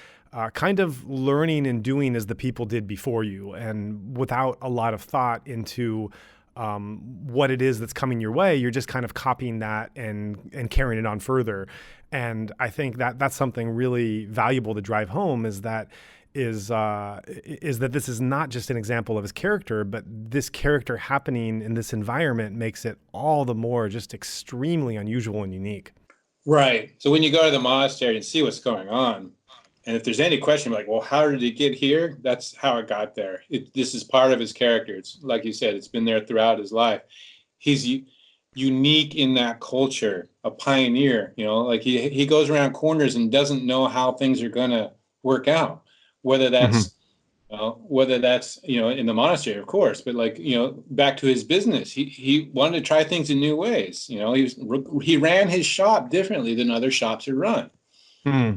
kind of learning and doing as the people did before you, and without a lot of thought into what it is that's coming your way. You're just kind of copying that and carrying it on further. And I think that's something really valuable to drive home, is that this is not just an example of his character, but this character happening in this environment makes it all the more just extremely unusual and unique. Right. So when you go to the monastery and see what's going on, and if there's any question like, well, how did it get here? That's how it got there. This is part of his character. It's like you said, it's been there throughout his life. He's unique in that culture, a pioneer. Like he goes around corners and doesn't know how things are going to work out. Whether that's in the monastery, of course, but back to his business, he wanted to try things in new ways. He ran his shop differently than other shops are run.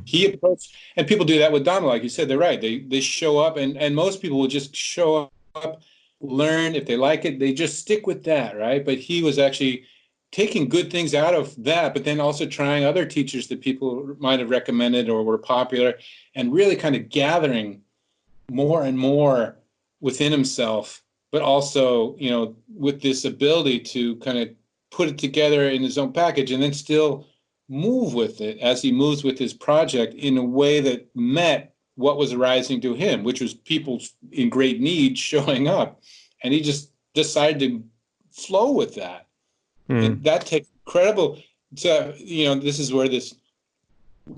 He approached, and people do that with Dhamma, like you said. They're right. They show up, and most people will just show up, learn. If they like it, they just stick with that, right? But he was actually taking good things out of that, but then also trying other teachers that people might have recommended or were popular, and really kind of gathering more and more within himself, but also, with this ability to kind of put it together in his own package, and then still move with it as he moves with his project in a way that met what was arising to him, which was people in great need showing up. And he just decided to flow with that. And that takes incredible. So, this is where this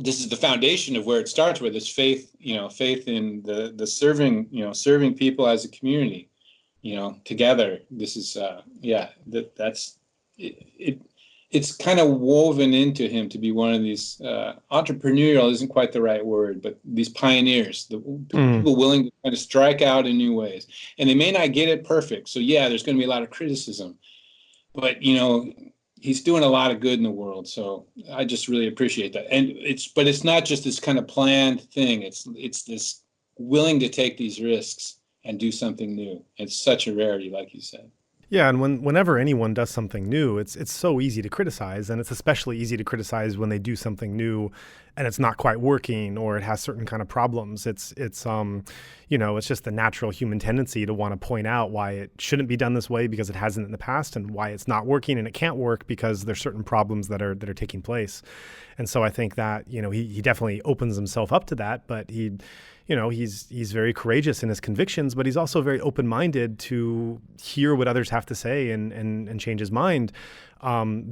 is the foundation of where it starts, where this faith in the serving, serving people as a community, together. This is, that's it. It's kind of woven into him to be one of these entrepreneurial isn't quite the right word, but these pioneers, the people willing to kind of strike out in new ways. And they may not get it perfect. So yeah, there's going to be a lot of criticism, but he's doing a lot of good in the world. So I just really appreciate that. And it's not just this kind of planned thing. It's this willing to take these risks and do something new. It's such a rarity, like you said. Yeah, and whenever anyone does something new, it's so easy to criticize, and it's especially easy to criticize when they do something new and it's not quite working or it has certain kind of problems. It's just the natural human tendency to want to point out why it shouldn't be done this way because it hasn't in the past, and why it's not working and it can't work because there's certain problems that are taking place. And so I think that, he definitely opens himself up to that, but he's very courageous in his convictions, but he's also very open-minded to hear what others have to say and change his mind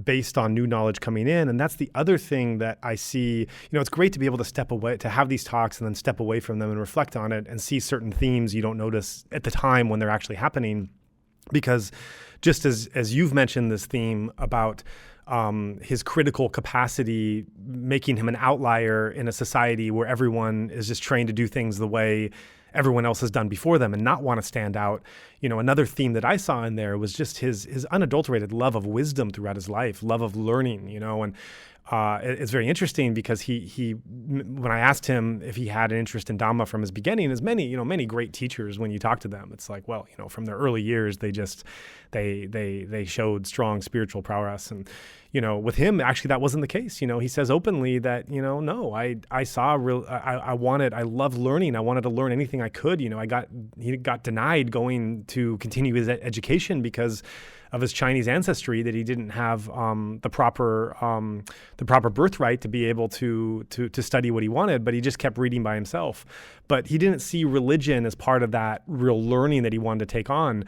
based on new knowledge coming in. And that's the other thing that I see. It's great to be able to step away, to have these talks and then step away from them and reflect on it and see certain themes you don't notice at the time when they're actually happening. Because just as you've mentioned this theme about his critical capacity, making him an outlier in a society where everyone is just trained to do things the way everyone else has done before them and not want to stand out. Another theme that I saw in there was just his unadulterated love of wisdom throughout his life, love of learning, and it's very interesting because he when I asked him if he had an interest in Dhamma from his beginning, as many great teachers, when you talk to them, it's like, well, from their early years, they showed strong spiritual prowess. And, with him, actually, that wasn't the case. He says openly that, no, I loved learning. I wanted to learn anything I could. He got denied going to continue his education because of his Chinese ancestry, that he didn't have the proper birthright to be able to study what he wanted, but he just kept reading by himself. But he didn't see religion as part of that real learning that he wanted to take on.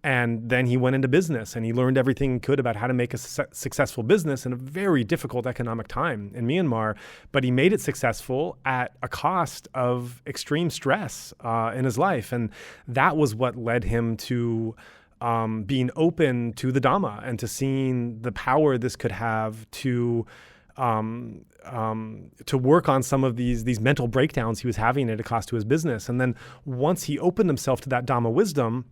And then he went into business and he learned everything he could about how to make a successful business in a very difficult economic time in Myanmar. But he made it successful at a cost of extreme stress in his life. And that was what led him to being open to the Dhamma and to seeing the power this could have to work on some of these mental breakdowns he was having at a cost to his business. And then once he opened himself to that Dhamma wisdom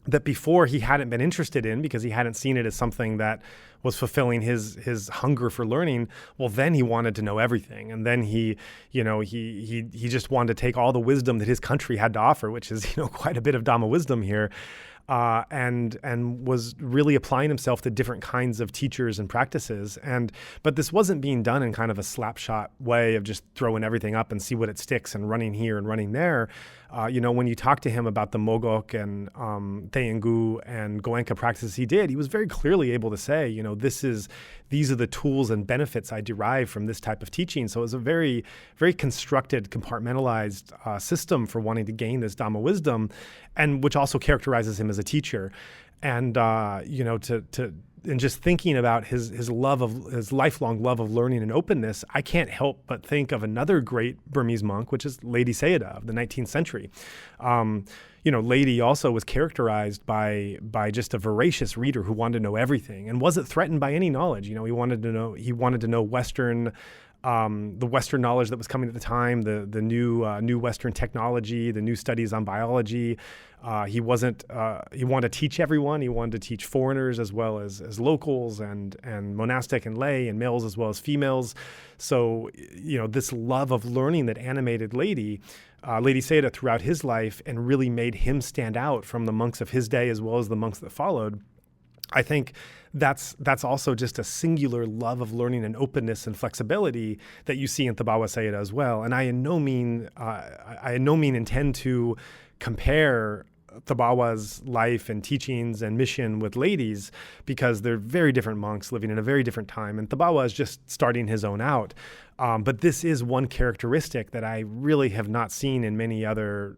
that before he hadn't been interested in because he hadn't seen it as something that was fulfilling his hunger for learning, well, then he wanted to know everything. And then he just wanted to take all the wisdom that his country had to offer, which is, quite a bit of Dhamma wisdom here, and was really applying himself to different kinds of teachers and practices. But this wasn't being done in kind of a slapshot way of just throwing everything up and see what it sticks and running here and running there. When you talk to him about the Mogok and Thae Ingu and Goenka practices he did, he was very clearly able to say, these are the tools and benefits I derive from this type of teaching. So it was a very, very constructed, compartmentalized system for wanting to gain this Dhamma wisdom, and which also characterizes him as a teacher. And and just thinking about his lifelong love of learning and openness, I can't help but think of another great Burmese monk, which is Lady Sayadaw of the 19th century. Lady also was characterized by just a voracious reader who wanted to know everything and wasn't threatened by any knowledge. He wanted to know the Western knowledge that was coming at the time, the new Western technology, the new studies on biology. He wanted to teach everyone. He wanted to teach foreigners as well as locals and monastic and lay and males as well as females. So, this love of learning that animated Lady Sayadaw throughout his life and really made him stand out from the monks of his day as well as the monks that followed. I think that's also just a singular love of learning and openness and flexibility that you see in Thabarwa Sayadaw as well. And I in no mean intend to compare Thabarwa's life and teachings and mission with Lady's, because they're very different monks living in a very different time. And Thabarwa is just starting his own out. But this is one characteristic that I really have not seen in many other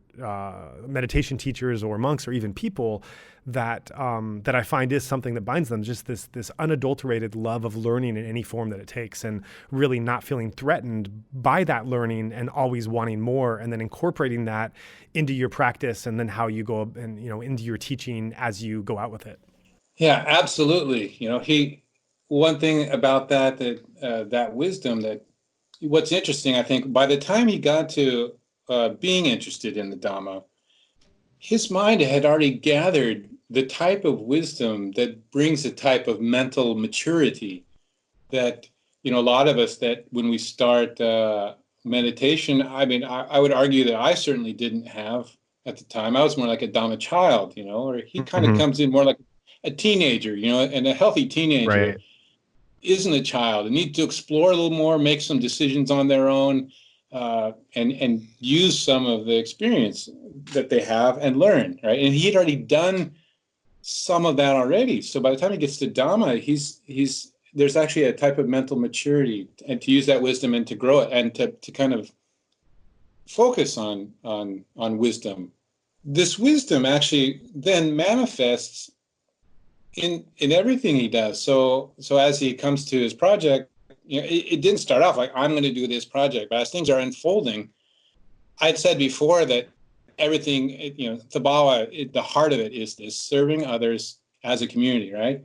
meditation teachers or monks or even people that I find is something that binds them, just this unadulterated love of learning in any form that it takes, and really not feeling threatened by that learning and always wanting more, and then incorporating that into your practice and then how you go and into your teaching as you go out with it. Yeah, absolutely. One thing about that wisdom, that what's interesting, I think, by the time he got to being interested in the Dhamma, his mind had already gathered the type of wisdom that brings a type of mental maturity that, a lot of us, that when we start meditation, I would argue that I certainly didn't have at the time. I was more like a Dhamma child, or he kind of comes in more like a teenager, and a healthy teenager Right. isn't a child and needs to explore a little more, make some decisions on their own, and use some of the experience that they have and learn, right? And he had already done some of that already. So by the time he gets to Dhamma, he's there's actually a type of mental maturity, and to use that wisdom and to grow it and to kind of focus on wisdom. This wisdom actually then manifests in everything he does. So as he comes to his project, it didn't start off like, I'm going to do this project, but as things are unfolding, I'd said before that everything, Thabarwa, the heart of it is this serving others as a community, right?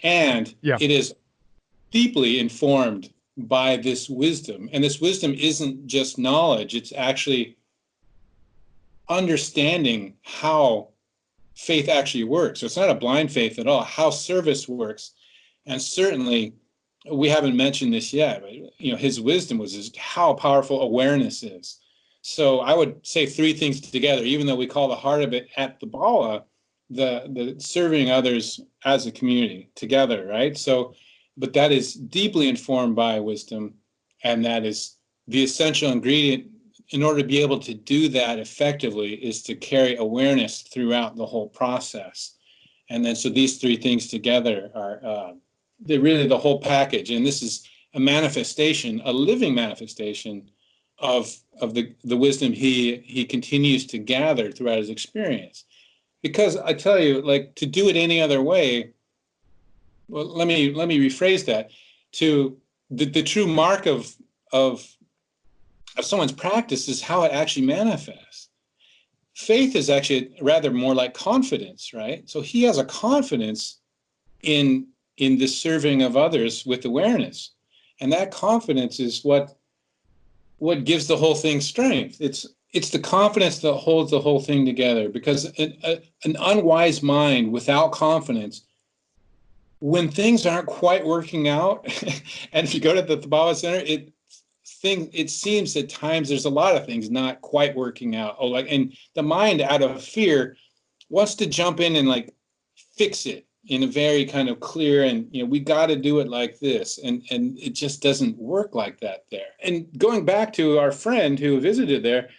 And Yeah. it is deeply informed by this wisdom. And this wisdom isn't just knowledge, it's actually understanding how faith actually works. So it's not a blind faith at all, how service works. And certainly, we haven't mentioned this yet, but his wisdom was just how powerful awareness is. So I would say three things together, even though we call the heart of it at Thabarwa, the serving others as a community together, right? So, but that is deeply informed by wisdom, and that is the essential ingredient in order to be able to do that effectively is to carry awareness throughout the whole process. And then so these three things together are they're really the whole package. And this is a manifestation, a living manifestation of the wisdom he continues to gather throughout his experience. Because I tell you, like, to do it any other way, well, let me rephrase that. To the true mark of someone's practice is how it actually manifests. Faith is actually rather more like confidence, right? So he has a confidence in the serving of others with awareness, and that confidence is what gives the whole thing strength. It's the confidence that holds the whole thing together. Because an unwise mind without confidence, when things aren't quite working out, and if you go to the Thabarwa Center, it seems at times there's a lot of things not quite working out. And the mind, out of fear, wants to jump in and like fix it in a very kind of clear and we got to do it like this, and it just doesn't work like that there. And going back to our friend who visited there,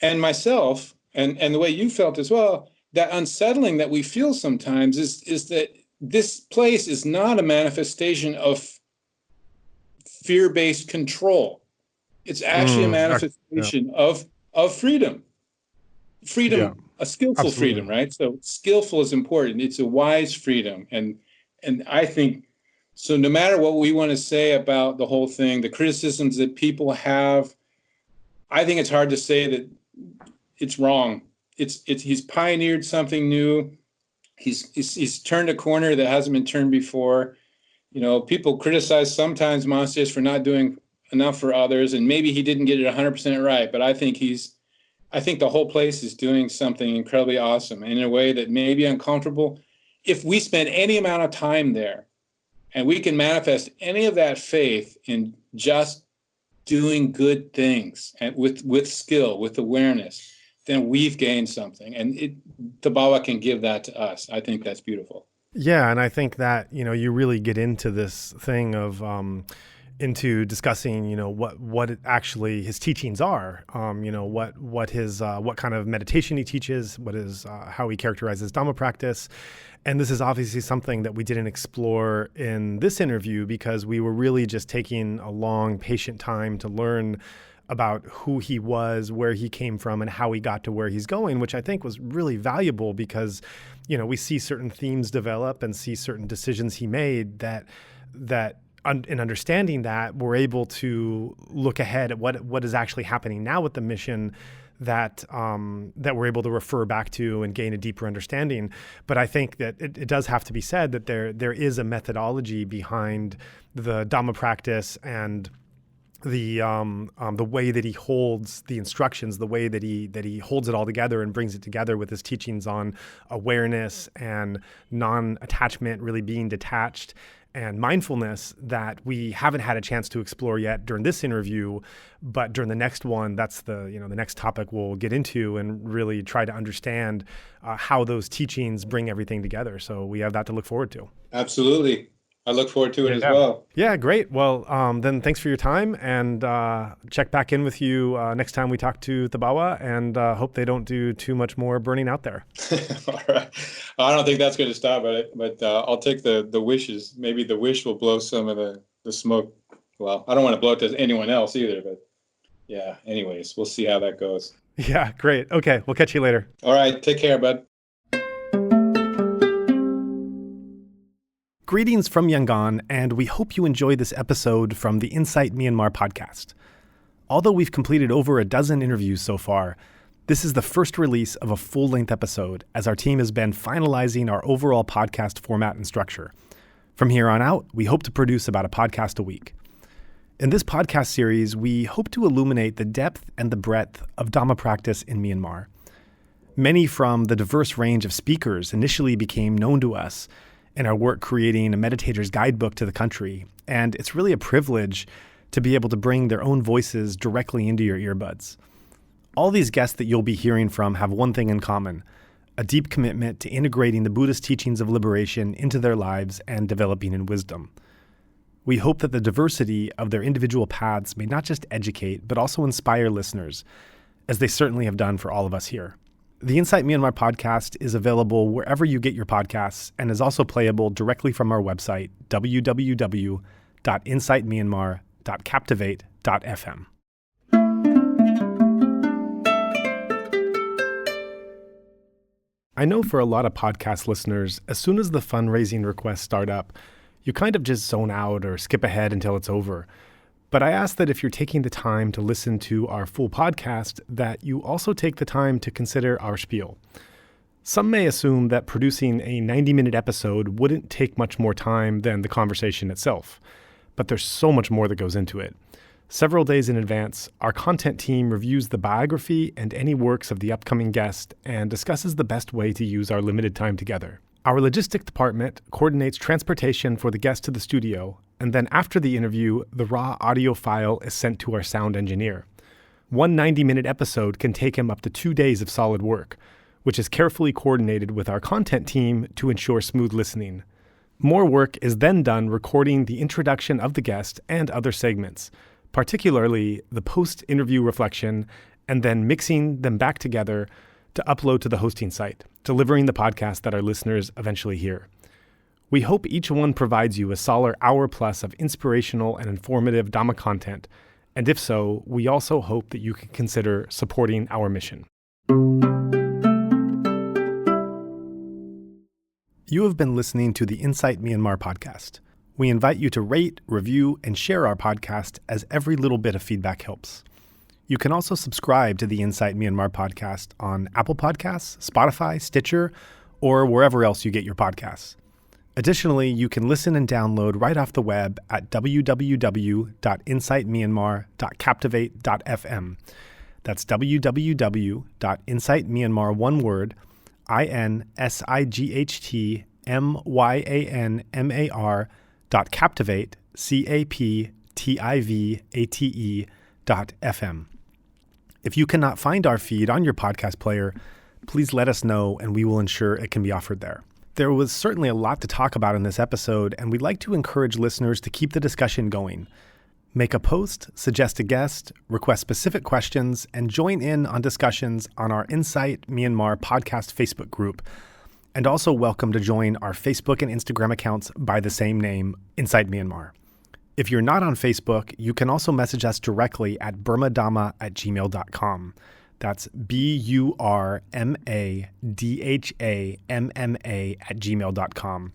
and myself, and the way you felt as well, that unsettling that we feel sometimes is that this place is not a manifestation of fear-based control. It's actually a manifestation of freedom. Freedom, a skillful Absolutely. freedom, right? So skillful is important. It's a wise freedom. And I think, so no matter what we want to say about the whole thing, the criticisms that people have, I think it's hard to say that it's wrong. He's pioneered something new. He's turned a corner that hasn't been turned before. People criticize sometimes monasteries for not doing enough for others, and maybe he didn't get it 100% right, but I think the whole place is doing something incredibly awesome in a way that may be uncomfortable. If we spend any amount of time there and we can manifest any of that faith in just doing good things and with skill, with awareness, then we've gained something. And Thabarwa can give that to us. I think that's beautiful. Yeah, and I think that, you really get into this thing of into discussing, what actually his teachings are, what his what kind of meditation he teaches, what is how he characterizes Dhamma practice. And this is obviously something that we didn't explore in this interview because we were really just taking a long, patient time to learn about who he was, where he came from, and how he got to where he's going, which I think was really valuable because, we see certain themes develop and see certain decisions he made that in understanding that, we're able to look ahead at what is actually happening now with the mission that we're able to refer back to and gain a deeper understanding. But I think that it does have to be said that there is a methodology behind the Dhamma practice and the way that he holds the instructions, the way that he holds it all together and brings it together with his teachings on awareness and non-attachment, really being detached, and mindfulness that we haven't had a chance to explore yet during this interview, but during the next one, that's the next topic we'll get into and really try to understand how those teachings bring everything together. So we have that to look forward to. Absolutely. I look forward to it as well. Yeah, great. Well, then thanks for your time, and check back in with you next time we talk to Thabarwa, and hope they don't do too much more burning out there. All right. I don't think that's going to stop it, but I'll take the wishes. Maybe the wish will blow some of the smoke. Well, I don't want to blow it to anyone else either, but yeah, anyways, we'll see how that goes. Yeah, great. Okay, we'll catch you later. All right. Take care, bud. Greetings from Yangon, and we hope you enjoy this episode from the Insight Myanmar podcast. Although we've completed over a dozen interviews so far, this is the first release of a full-length episode as our team has been finalizing our overall podcast format and structure. From here on out, we hope to produce about a podcast a week. In this podcast series, we hope to illuminate the depth and the breadth of Dhamma practice in Myanmar. Many from the diverse range of speakers initially became known to us in our work creating a meditator's guidebook to the country, and it's really a privilege to be able to bring their own voices directly into your earbuds. All these guests that you'll be hearing from have one thing in common: a deep commitment to integrating the Buddhist teachings of liberation into their lives and developing in wisdom. We hope that the diversity of their individual paths may not just educate, but also inspire listeners, as they certainly have done for all of us here. The Insight Myanmar podcast is available wherever you get your podcasts and is also playable directly from our website, www.insightmyanmar.captivate.fm. I know for a lot of podcast listeners, as soon as the fundraising requests start up, you kind of just zone out or skip ahead until it's over. But I ask that if you're taking the time to listen to our full podcast, that you also take the time to consider our spiel. Some may assume that producing a 90-minute episode wouldn't take much more time than the conversation itself, but there's so much more that goes into it. Several days in advance, our content team reviews the biography and any works of the upcoming guest and discusses the best way to use our limited time together. Our logistics department coordinates transportation for the guest to the studio, and then after the interview, the raw audio file is sent to our sound engineer. One 90-minute episode can take him up to 2 days of solid work, which is carefully coordinated with our content team to ensure smooth listening. More work is then done recording the introduction of the guest and other segments, particularly the post-interview reflection, and then mixing them back together to upload to the hosting site, delivering the podcast that our listeners eventually hear. We hope each one provides you a solid hour plus of inspirational and informative Dhamma content, and if so, we also hope that you can consider supporting our mission. You have been listening to the Insight Myanmar podcast. We invite you to rate, review, and share our podcast, as every little bit of feedback helps. You can also subscribe to the Insight Myanmar podcast on Apple Podcasts, Spotify, Stitcher, or wherever else you get your podcasts. Additionally, you can listen and download right off the web at www.insightmyanmar.captivate.fm. That's www.insightmyanmar, one word, INSIGHTMYANMAR.captivate, CAPTIVATE.fm. If you cannot find our feed on your podcast player, please let us know and we will ensure it can be offered there. There was certainly a lot to talk about in this episode, and we'd like to encourage listeners to keep the discussion going. Make a post, suggest a guest, request specific questions, and join in on discussions on our Insight Myanmar podcast Facebook group, and also welcome to join our Facebook and Instagram accounts by the same name, Insight Myanmar. If you're not on Facebook, you can also message us directly at burmadhamma@gmail.com. That's BURMADHAMMA@gmail.com.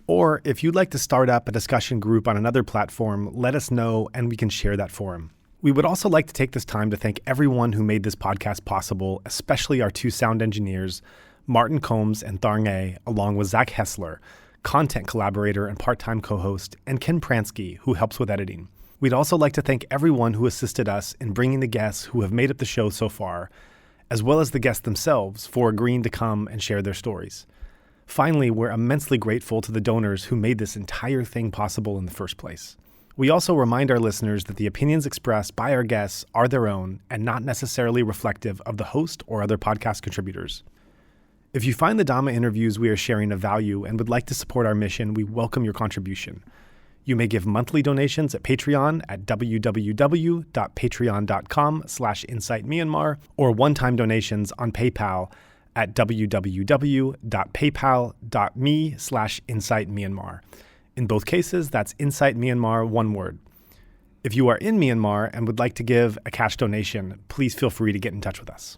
Or if you'd like to start up a discussion group on another platform, let us know and we can share that forum. We would also like to take this time to thank everyone who made this podcast possible, especially our two sound engineers, Martin Combs and Tharnge, along with Zach Hessler, content collaborator and part-time co-host, and Ken Pransky, who helps with editing. We'd also like to thank everyone who assisted us in bringing the guests who have made up the show so far, as well as the guests themselves for agreeing to come and share their stories. Finally, we're immensely grateful to the donors who made this entire thing possible in the first place. We also remind our listeners that the opinions expressed by our guests are their own and not necessarily reflective of the host or other podcast contributors. If you find the Dhamma interviews we are sharing of value and would like to support our mission, we welcome your contribution. You may give monthly donations at Patreon at www.patreon.com/insightmyanmar or one-time donations on PayPal at www.paypal.me/insightmyanmar. In both cases, that's Insight Myanmar, one word. If you are in Myanmar and would like to give a cash donation, please feel free to get in touch with us.